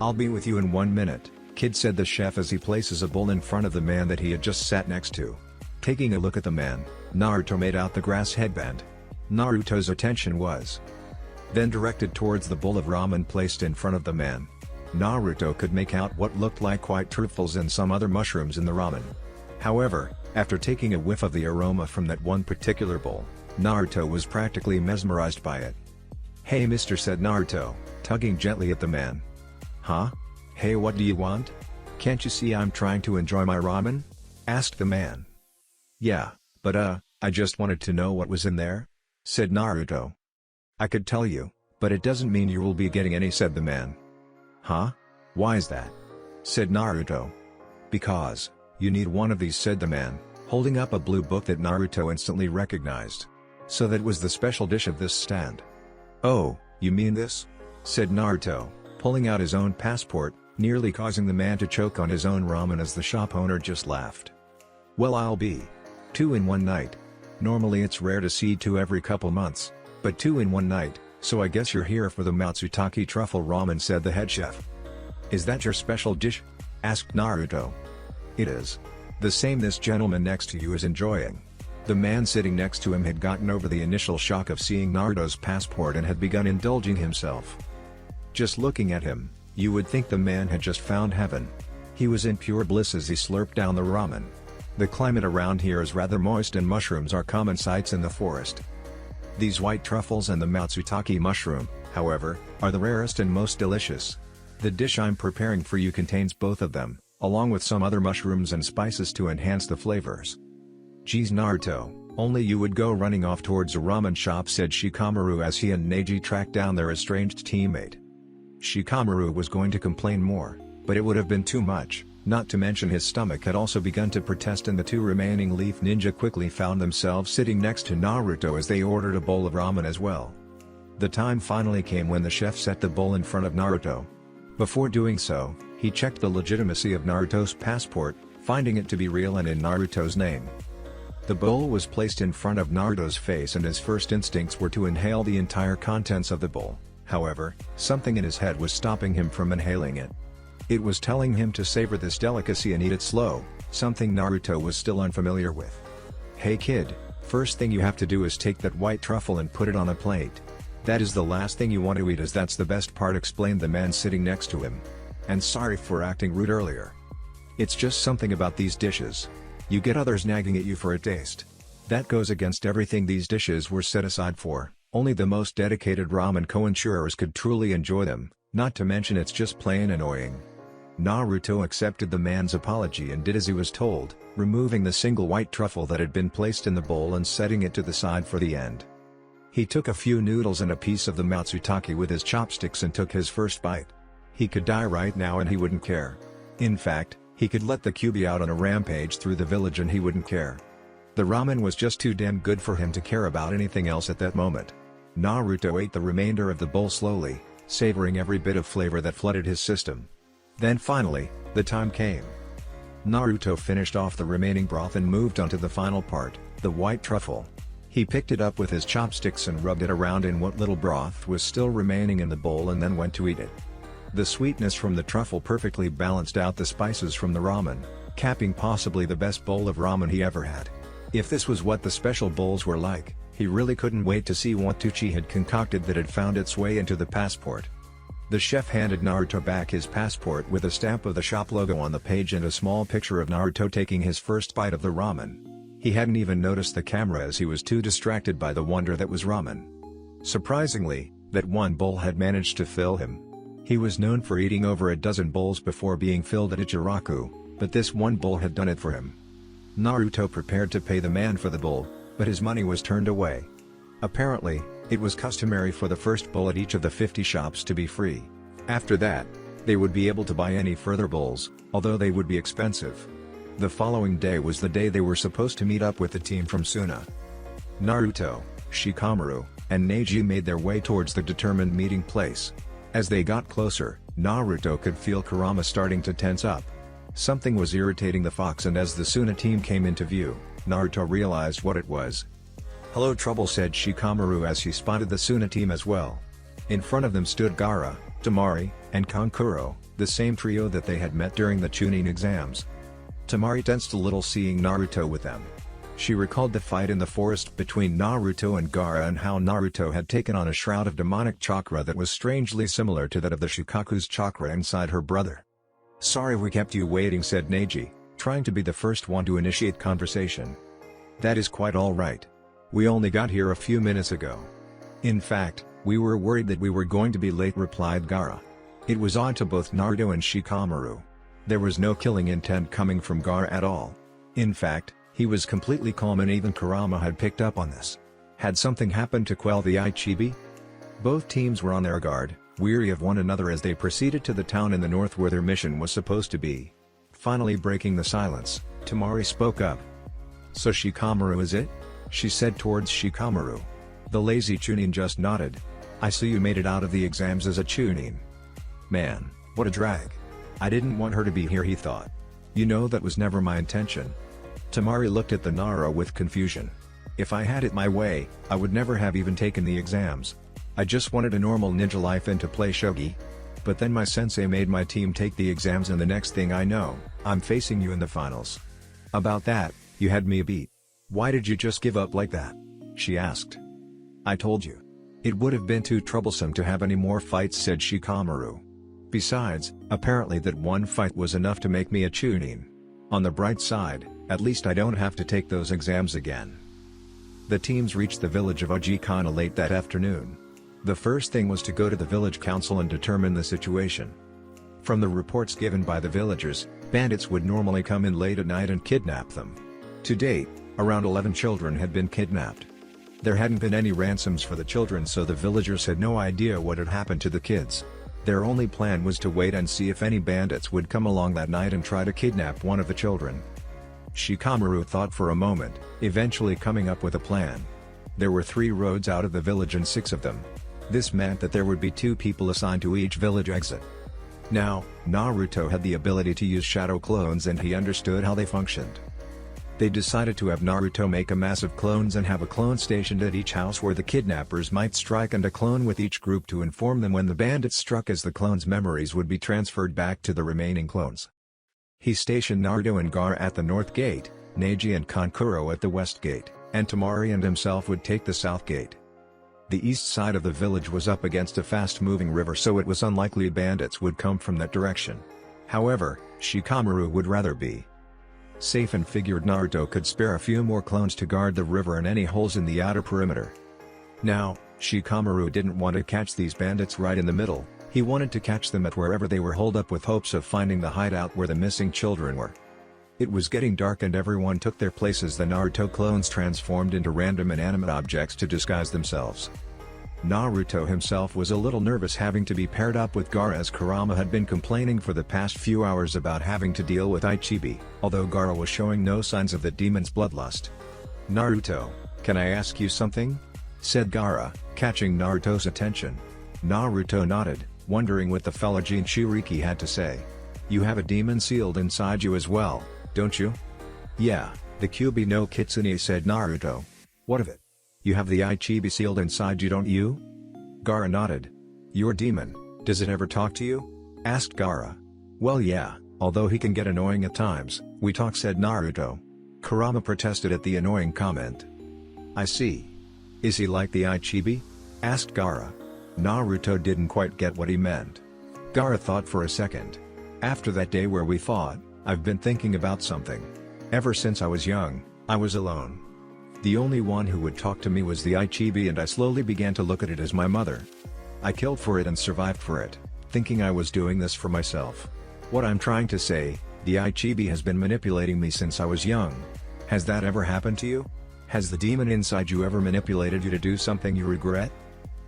I'll be with you in 1 minute, kid, said the chef as he places a bowl in front of the man that he had just sat next to. Taking a look at the man, Naruto made out the grass headband. Naruto's attention was then directed towards the bowl of ramen placed in front of the man. Naruto could make out what looked like white truffles and some other mushrooms in the ramen. However, after taking a whiff of the aroma from that one particular bowl, Naruto was practically mesmerized by it. "Hey mister," said Naruto, tugging gently at the man. "Huh? Hey, what do you want? Can't you see I'm trying to enjoy my ramen?" asked the man. "Yeah, but I just wanted to know what was in there," said Naruto. "I could tell you, but it doesn't mean you will be getting any," said the man. "Huh? Why is that?" said Naruto. "Because you need one of these," said the man, holding up a blue book that Naruto instantly recognized. So that was the special dish of this stand. "Oh, you mean this?" said Naruto, pulling out his own passport, nearly causing the man to choke on his own ramen as the shop owner just laughed. "Well, I'll be 2 in one night. Normally it's rare to see 2 every couple months, but 2 in one night, so I guess you're here for the Matsutake truffle ramen," said the head chef. "Is that your special dish?" asked Naruto. "It is. The same this gentleman next to you is enjoying." The man sitting next to him had gotten over the initial shock of seeing Naruto's passport and had begun indulging himself. Just looking at him, you would think the man had just found heaven. He was in pure bliss as he slurped down the ramen. The climate around here is rather moist and mushrooms are common sights in the forest. These white truffles and the Matsutake mushroom, however, are the rarest and most delicious. The dish I'm preparing for you contains both of them, along with some other mushrooms and spices to enhance the flavors. "Geez Naruto, only you would go running off towards a ramen shop," said Shikamaru as he and Neji tracked down their estranged teammate. Shikamaru was going to complain more, but it would have been too much, not to mention his stomach had also begun to protest, and the 2 remaining Leaf Ninja quickly found themselves sitting next to Naruto as they ordered a bowl of ramen as well. The time finally came when the chef set the bowl in front of Naruto. Before doing so, he checked the legitimacy of Naruto's passport, finding it to be real and in Naruto's name. The bowl was placed in front of Naruto's face and his first instincts were to inhale the entire contents of the bowl. However, something in his head was stopping him from inhaling it. It was telling him to savor this delicacy and eat it slow, something Naruto was still unfamiliar with. "Hey kid, first thing you have to do is take that white truffle and put it on a plate. That is the last thing you want to eat, as that's the best part," explained the man sitting next to him. "And sorry for acting rude earlier. It's just something about these dishes. You get others nagging at you for a taste. That goes against everything these dishes were set aside for. Only the most dedicated ramen co-insurers could truly enjoy them, not to mention it's just plain annoying." Naruto accepted the man's apology and did as he was told, removing the single white truffle that had been placed in the bowl and setting it to the side for the end. He took a few noodles and a piece of the Matsutake with his chopsticks and took his first bite. He could die right now and he wouldn't care. In fact, he could let the Kyuubi out on a rampage through the village and he wouldn't care. The ramen was just too damn good for him to care about anything else at that moment. Naruto ate the remainder of the bowl slowly, savoring every bit of flavor that flooded his system. Then finally, the time came. Naruto finished off the remaining broth and moved on to the final part, the white truffle. He picked it up with his chopsticks and rubbed it around in what little broth was still remaining in the bowl and then went to eat it. The sweetness from the truffle perfectly balanced out the spices from the ramen, capping possibly the best bowl of ramen he ever had. If this was what the special bowls were like, he really couldn't wait to see what Tucci had concocted that had found its way into the passport. The chef handed Naruto back his passport with a stamp of the shop logo on the page and a small picture of Naruto taking his first bite of the ramen. He hadn't even noticed the camera as he was too distracted by the wonder that was ramen. Surprisingly, that one bowl had managed to fill him. He was known for eating over a dozen bowls before being filled at Ichiraku, but this one bowl had done it for him. Naruto prepared to pay the man for the bowl, but his money was turned away. Apparently, it was customary for the first bowl at each of the 50 shops to be free. After that, they would be able to buy any further bowls, although they would be expensive. The following day was the day they were supposed to meet up with the team from Suna. Naruto, Shikamaru, and Neji made their way towards the determined meeting place. As they got closer, Naruto could feel Kurama starting to tense up. Something was irritating the fox, and as the Suna team came into view, Naruto realized what it was. "Hello Trouble," said Shikamaru as he spotted the Suna team as well. In front of them stood Gaara, Temari, and Kankuro, the same trio that they had met during the Chunin exams. Temari tensed a little seeing Naruto with them. She recalled the fight in the forest between Naruto and Gaara and how Naruto had taken on a shroud of demonic chakra that was strangely similar to that of the Shukaku's chakra inside her brother. "Sorry we kept you waiting," said Neji, trying to be the first one to initiate conversation. "That is quite all right. We only got here a few minutes ago. In fact, we were worried that we were going to be late, replied Gaara. It was odd to both Naruto and Shikamaru. There was no killing intent coming from Gaara at all. In fact, he was completely calm, and even Kurama had picked up on this. Had something happened to quell the Ichibi? Both teams were on their guard, weary of one another as they proceeded to the town in the north where their mission was supposed to be. Finally breaking the silence, Temari spoke up. So Shikamaru is it? She said towards Shikamaru. The lazy Chunin just nodded. I see you made it out of the exams as a Chunin. Man, what a drag. I didn't want her to be here, he thought. You know that was never my intention. Temari looked at the Nara with confusion. If I had it my way, I would never have even taken the exams. I just wanted a normal ninja life and to play shogi. But then my sensei made my team take the exams, and the next thing I know, I'm facing you in the finals. About that, you had me beat. Why did you just give up like that? She asked. I told you. It would have been too troublesome to have any more fights, said Shikamaru. Besides, apparently that one fight was enough to make me a Chunin. On the bright side, at least I don't have to take those exams again. The teams reached the village of Ojikana late that afternoon. The first thing was to go to the village council and determine the situation. From the reports given by the villagers, bandits would normally come in late at night and kidnap them. To date, around 11 children had been kidnapped. There hadn't been any ransoms for the children, so the villagers had no idea what had happened to the kids. Their only plan was to wait and see if any bandits would come along that night and try to kidnap one of the children. Shikamaru thought for a moment, eventually coming up with a plan. There were 3 roads out of the village and 6 of them. This meant that there would be 2 people assigned to each village exit. Now, Naruto had the ability to use shadow clones, and he understood how they functioned. They decided to have Naruto make a mass of clones and have a clone stationed at each house where the kidnappers might strike, and a clone with each group to inform them when the bandits struck, as the clones' memories would be transferred back to the remaining clones. He stationed Naruto and Gaara at the north gate, Neji and Kankuro at the west gate, and Temari and himself would take the south gate. The east side of the village was up against a fast-moving river, so it was unlikely bandits would come from that direction. However, Shikamaru would rather be safe and figured Naruto could spare a few more clones to guard the river and any holes in the outer perimeter. Now, Shikamaru didn't want to catch these bandits right in the middle. He wanted to catch them at wherever they were holed up, with hopes of finding the hideout where the missing children were. It was getting dark and everyone took their places. The Naruto clones transformed into random inanimate objects to disguise themselves. Naruto himself was a little nervous having to be paired up with Gaara, as Kurama had been complaining for the past few hours about having to deal with Ichibi, although Gaara was showing no signs of the demon's bloodlust. Naruto, can I ask you something? Said Gaara, catching Naruto's attention. Naruto nodded, wondering what the fellow Jinchuriki had to say. You have a demon sealed inside you as well, don't you? Yeah, the Kyuubi no Kitsune, said Naruto. What of it? You have the Ichibi sealed inside you, don't you? Gaara nodded. Your demon, does it ever talk to you? Asked Gaara. Well, yeah, although he can get annoying at times. We talk, said Naruto. Kurama protested at the annoying comment. I see. Is he like the Ichibi? Asked Gaara. Naruto didn't quite get what he meant. Gaara thought for a second. After that day where we fought, I've been thinking about something. Ever since I was young, I was alone. The only one who would talk to me was the Ichibi, and I slowly began to look at it as my mother. I killed for it and survived for it, thinking I was doing this for myself. What I'm trying to say, the Ichibi has been manipulating me since I was young. Has that ever happened to you? Has the demon inside you ever manipulated you to do something you regret?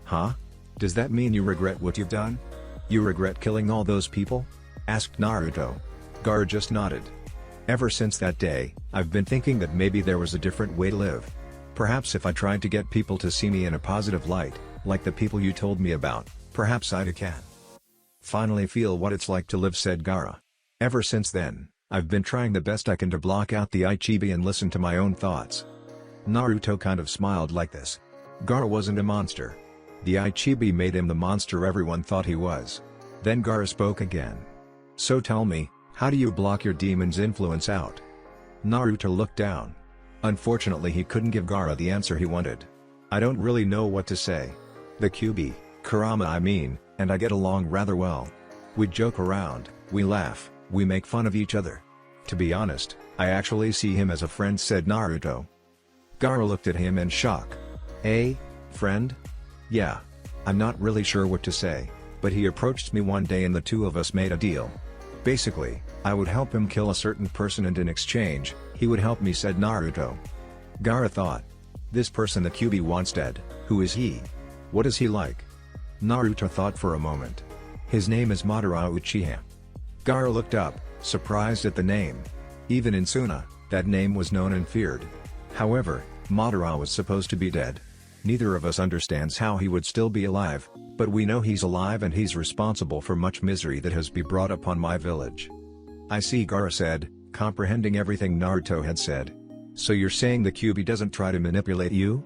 Huh? Does that mean you regret what you've done? You regret killing all those people? Asked Naruto. Gaara just nodded. Ever since that day, I've been thinking that maybe there was a different way to live. Perhaps if I tried to get people to see me in a positive light, like the people you told me about, perhaps I can finally feel what it's like to live, said Gaara. Ever since then, I've been trying the best I can to block out the Ichibi and listen to my own thoughts. Naruto kind of smiled like this. Gaara wasn't a monster. The Ichibi made him the monster everyone thought he was. Then Gaara spoke again. So tell me, how do you block your demon's influence out? Naruto looked down. Unfortunately, he couldn't give Gaara the answer he wanted. I don't really know what to say. The Kyuubi, Kurama I mean, and I get along rather well. We joke around, we laugh, we make fun of each other. To be honest, I actually see him as a friend, said Naruto. Gaara looked at him in shock. Friend? Yeah. I'm not really sure what to say, but he approached me one day and the two of us made a deal. Basically, I would help him kill a certain person and in exchange, he would help me, said Naruto. Gaara thought. This person the Kyuubi wants dead, who is he? What is he like? Naruto thought for a moment. His name is Madara Uchiha. Gaara looked up, surprised at the name. Even in Suna, that name was known and feared. However, Madara was supposed to be dead. Neither of us understands how he would still be alive, but we know he's alive and he's responsible for much misery that has been brought upon my village. I see, Gaara said, comprehending everything Naruto had said. So you're saying the Kyuubi doesn't try to manipulate you?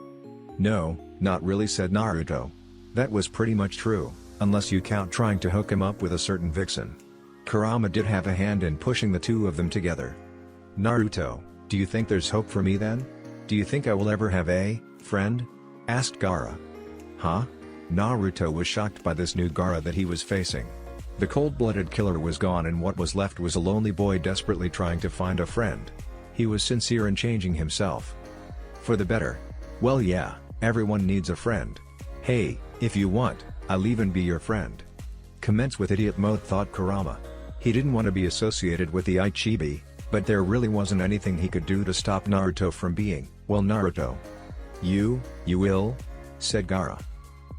No, not really, said Naruto. That was pretty much true, unless you count trying to hook him up with a certain vixen. Kurama did have a hand in pushing the two of them together. Naruto, do you think there's hope for me then? Do you think I will ever have a friend? Asked Gaara. Huh? Naruto was shocked by this new Gaara that he was facing. The cold-blooded killer was gone and what was left was a lonely boy desperately trying to find a friend. He was sincere in changing himself for the better. Well, yeah, everyone needs a friend. Hey, if you want, I'll even be your friend. Commence with idiot mode, thought Kurama. He didn't want to be associated with the Ichibi, but there really wasn't anything he could do to stop Naruto from being, well, Naruto. You will? Said Gaara.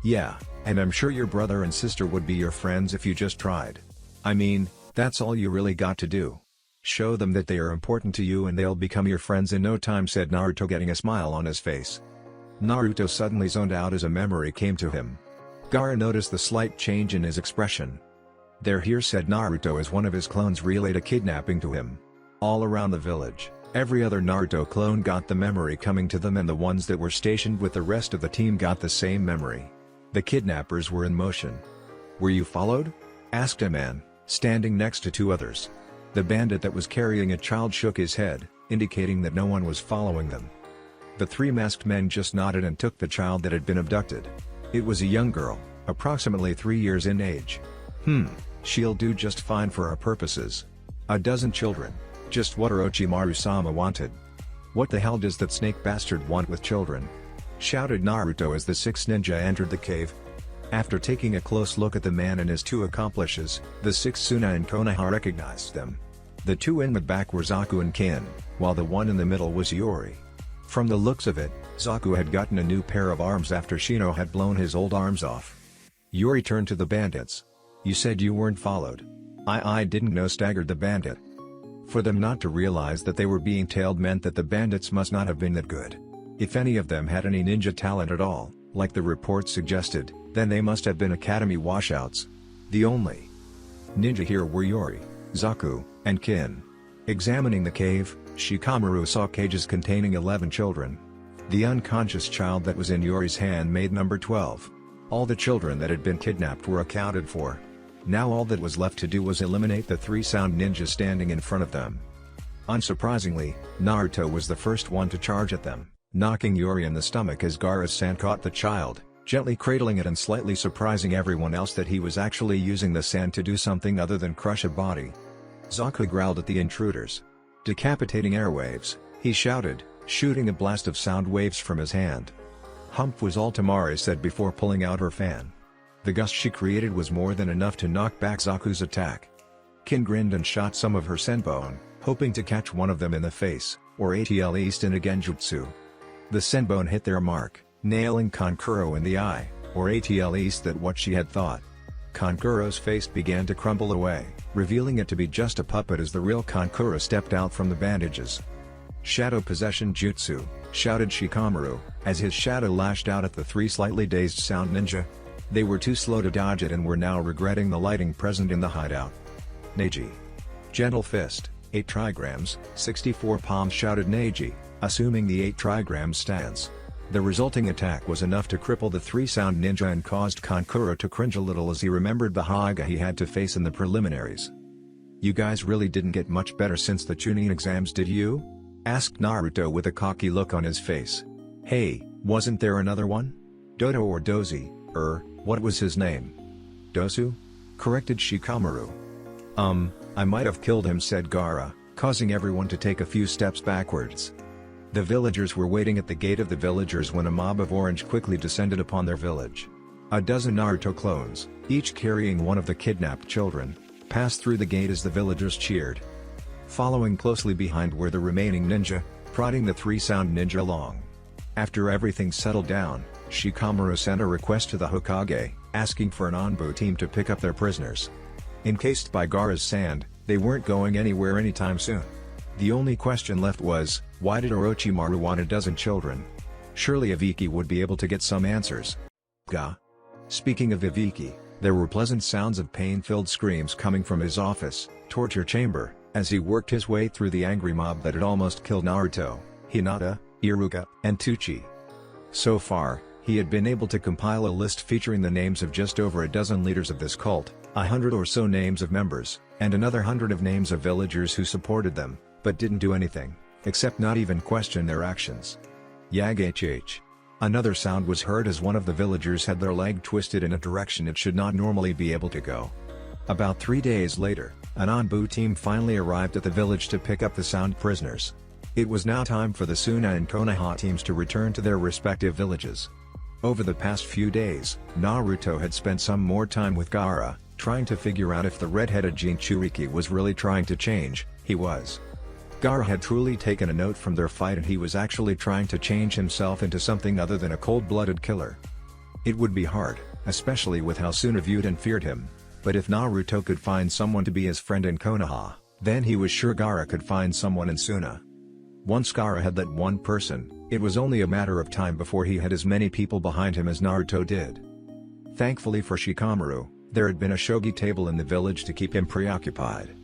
Yeah, and I'm sure your brother and sister would be your friends if you just tried. I mean, that's all you really got to do. Show them that they are important to you and they'll become your friends in no time, said Naruto, getting a smile on his face. Naruto suddenly zoned out as a memory came to him. Gaara noticed the slight change in his expression. They're here, said Naruto as one of his clones relayed a kidnapping to him. All around the village, every other Naruto clone got the memory coming to them and the ones that were stationed with the rest of the team got the same memory. The kidnappers were in motion. Were you followed? Asked a man, standing next to two others. The bandit that was carrying a child shook his head, indicating that no one was following them. The three masked men just nodded and took the child that had been abducted. It was a young girl, approximately 3 years in age. She'll do just fine for our purposes. A dozen children, just what Orochimaru-sama wanted. What the hell does that snake bastard want with children? Shouted Naruto as the six ninja entered the cave. After taking a close look at the man and his two accomplices, the six Suna and Konoha recognized them. The two in the back were Zaku and Kin, while the one in the middle was Yuri. From the looks of it, Zaku had gotten a new pair of arms after Shino had blown his old arms off. Yuri turned to the bandits. You said you weren't followed. I didn't know, staggered the bandit. For them not to realize that they were being tailed meant that the bandits must not have been that good. If any of them had any ninja talent at all, like the report suggested, then they must have been academy washouts. The only ninja here were Yuri, Zaku, and Kin. Examining the cave, Shikamaru saw cages containing 11 children. The unconscious child that was in Yuri's hand made number 12. All the children that had been kidnapped were accounted for. Now all that was left to do was eliminate the three sound ninjas standing in front of them. Unsurprisingly, Naruto was the first one to charge at them, knocking Yuri in the stomach as Gaara-san caught the child, gently cradling it and slightly surprising everyone else that he was actually using the sand to do something other than crush a body. Zaku growled at the intruders. Decapitating airwaves, he shouted, shooting a blast of sound waves from his hand. Humph was all Tamari said before pulling out her fan. The gust she created was more than enough to knock back Zaku's attack. Kin grinned and shot some of her senbon, hoping to catch one of them in the face, or ATL East in a genjutsu. The senbon hit their mark, nailing Kankuro in the eye, or ATL East at what she had thought. Kankuro's face began to crumble away, revealing it to be just a puppet as the real Kankuro stepped out from the bandages. Shadow Possession Jutsu, shouted Shikamaru, as his shadow lashed out at the three slightly dazed sound ninja. They were too slow to dodge it and were now regretting the lighting present in the hideout. Neji. Gentle Fist, 8 trigrams, 64 palms, shouted Neji, assuming the 8 trigrams stance. The resulting attack was enough to cripple the three sound ninja and caused Kankuro to cringe a little as he remembered the Hokage he had to face in the preliminaries. You guys really didn't get much better since the Chunin exams, did you? Asked Naruto with a cocky look on his face. Hey, wasn't there another one? Dodo or Dozy, what was his name? Dosu? Corrected Shikamaru. I might have killed him, said Gaara, causing everyone to take a few steps backwards. The villagers were waiting at the gate of the villagers when a mob of orange quickly descended upon their village. A dozen Naruto clones, each carrying one of the kidnapped children, passed through the gate as the villagers cheered. Following closely behind were the remaining ninja, prodding the three-sound ninja along. After everything settled down, Shikamaru sent a request to the Hokage, asking for an Anbu team to pick up their prisoners. Encased by Gaara's sand, they weren't going anywhere anytime soon. The only question left was, why did Orochimaru want a dozen children? Surely Ibiki would be able to get some answers. Ga. Speaking of Ibiki, there were pleasant sounds of pain-filled screams coming from his office, torture chamber, as he worked his way through the angry mob that had almost killed Naruto, Hinata, Iruka, and Teuchi. So far, he had been able to compile a list featuring the names of just over a dozen leaders of this cult, 100 or so names of members, and another 100 of names of villagers who supported them, but didn't do anything, except not even question their actions. Yagh. Another sound was heard as one of the villagers had their leg twisted in a direction it should not normally be able to go. About 3 days later, an Anbu team finally arrived at the village to pick up the sound prisoners. It was now time for the Suna and Konoha teams to return to their respective villages. Over the past few days, Naruto had spent some more time with Gaara, trying to figure out if the red-headed Jinchuriki was really trying to change. He was. Gaara had truly taken a note from their fight, and he was actually trying to change himself into something other than a cold-blooded killer. It would be hard, especially with how Suna viewed and feared him, but if Naruto could find someone to be his friend in Konoha, then he was sure Gaara could find someone in Suna. Once Gaara had that one person, it was only a matter of time before he had as many people behind him as Naruto did. Thankfully for Shikamaru, there had been a shogi table in the village to keep him preoccupied.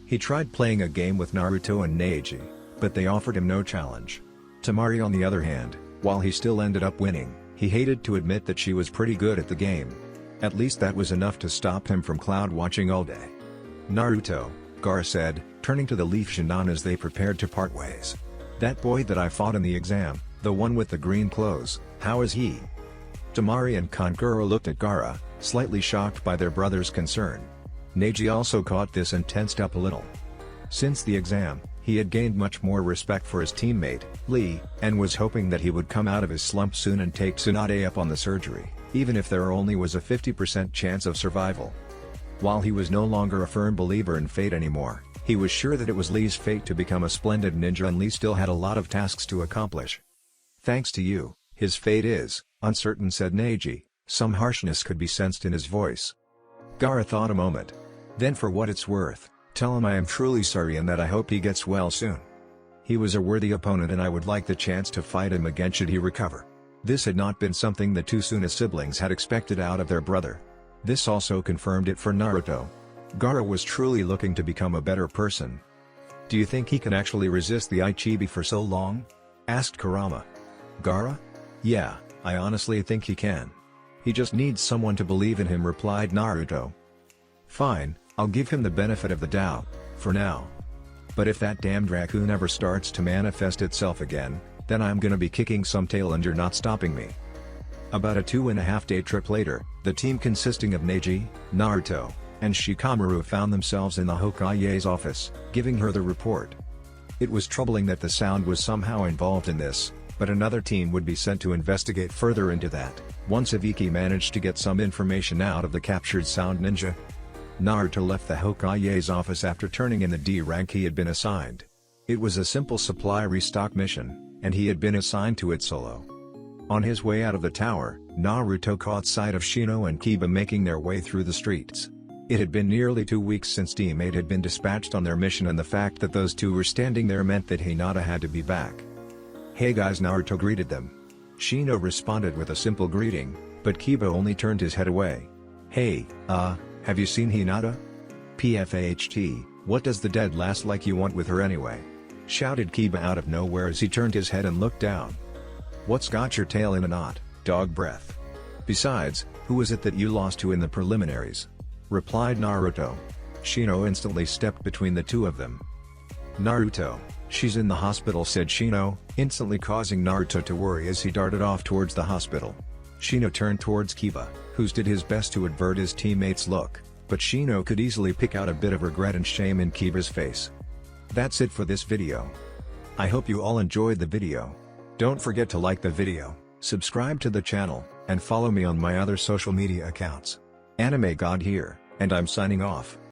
He tried playing a game with Naruto and Neji, but they offered him no challenge. Temari on the other hand, while he still ended up winning, he hated to admit that she was pretty good at the game. At least that was enough to stop him from cloud watching all day. Naruto, Gaara said, turning to the Leaf Shinan as they prepared to part ways. That boy that I fought in the exam, the one with the green clothes, how is he? Temari and Kankuro looked at Gaara, slightly shocked by their brother's concern. Neji also caught this and tensed up a little. Since the exam, he had gained much more respect for his teammate, Lee, and was hoping that he would come out of his slump soon and take Tsunade up on the surgery, even if there only was a 50% chance of survival. While he was no longer a firm believer in fate anymore, he was sure that it was Lee's fate to become a splendid ninja, and Lee still had a lot of tasks to accomplish. Thanks to you, his fate is uncertain, said Neji. Some harshness could be sensed in his voice. Gaara thought a moment. Then, for what it's worth, tell him I am truly sorry and that I hope he gets well soon. He was a worthy opponent and I would like the chance to fight him again should he recover. This had not been something the two Suna siblings had expected out of their brother. This also confirmed it for Naruto. Gaara was truly looking to become a better person. Do you think he can actually resist the Ichibi for so long? Asked Kurama. Gaara? Yeah, I honestly think he can. He just needs someone to believe in him, replied Naruto. Fine, I'll give him the benefit of the doubt, for now. But if that damned raccoon ever starts to manifest itself again, then I'm gonna be kicking some tail and you're not stopping me. About a 2.5-day trip later, the team consisting of Neji, Naruto, and Shikamaru found themselves in the Hokage's office, giving her the report. It was troubling that the sound was somehow involved in this, but another team would be sent to investigate further into that, once Ibiki managed to get some information out of the captured sound ninja. Naruto left the Hokage's office after turning in the D rank he had been assigned. It was a simple supply restock mission, and he had been assigned to it solo. On his way out of the tower, Naruto caught sight of Shino and Kiba making their way through the streets. It had been nearly 2 weeks since teammate had been dispatched on their mission, and the fact that those two were standing there meant that Hinata had to be back. Hey guys, Naruto greeted them. Shino responded with a simple greeting, but Kiba only turned his head away. Hey, have you seen Hinata? PFAHT, what does the dead lass like you want with her anyway? Shouted Kiba out of nowhere as he turned his head and looked down. What's got your tail in a knot, dog breath? Besides, who is it that you lost to in the preliminaries? Replied Naruto. Shino instantly stepped between the two of them. Naruto, she's in the hospital, said Shino, instantly causing Naruto to worry as he darted off towards the hospital. Shino turned towards Kiba, who did his best to avert his teammate's look, but Shino could easily pick out a bit of regret and shame in Kiba's face. That's it for this video. I hope you all enjoyed the video. Don't forget to like the video, subscribe to the channel, and follow me on my other social media accounts. Anime God here, and I'm signing off.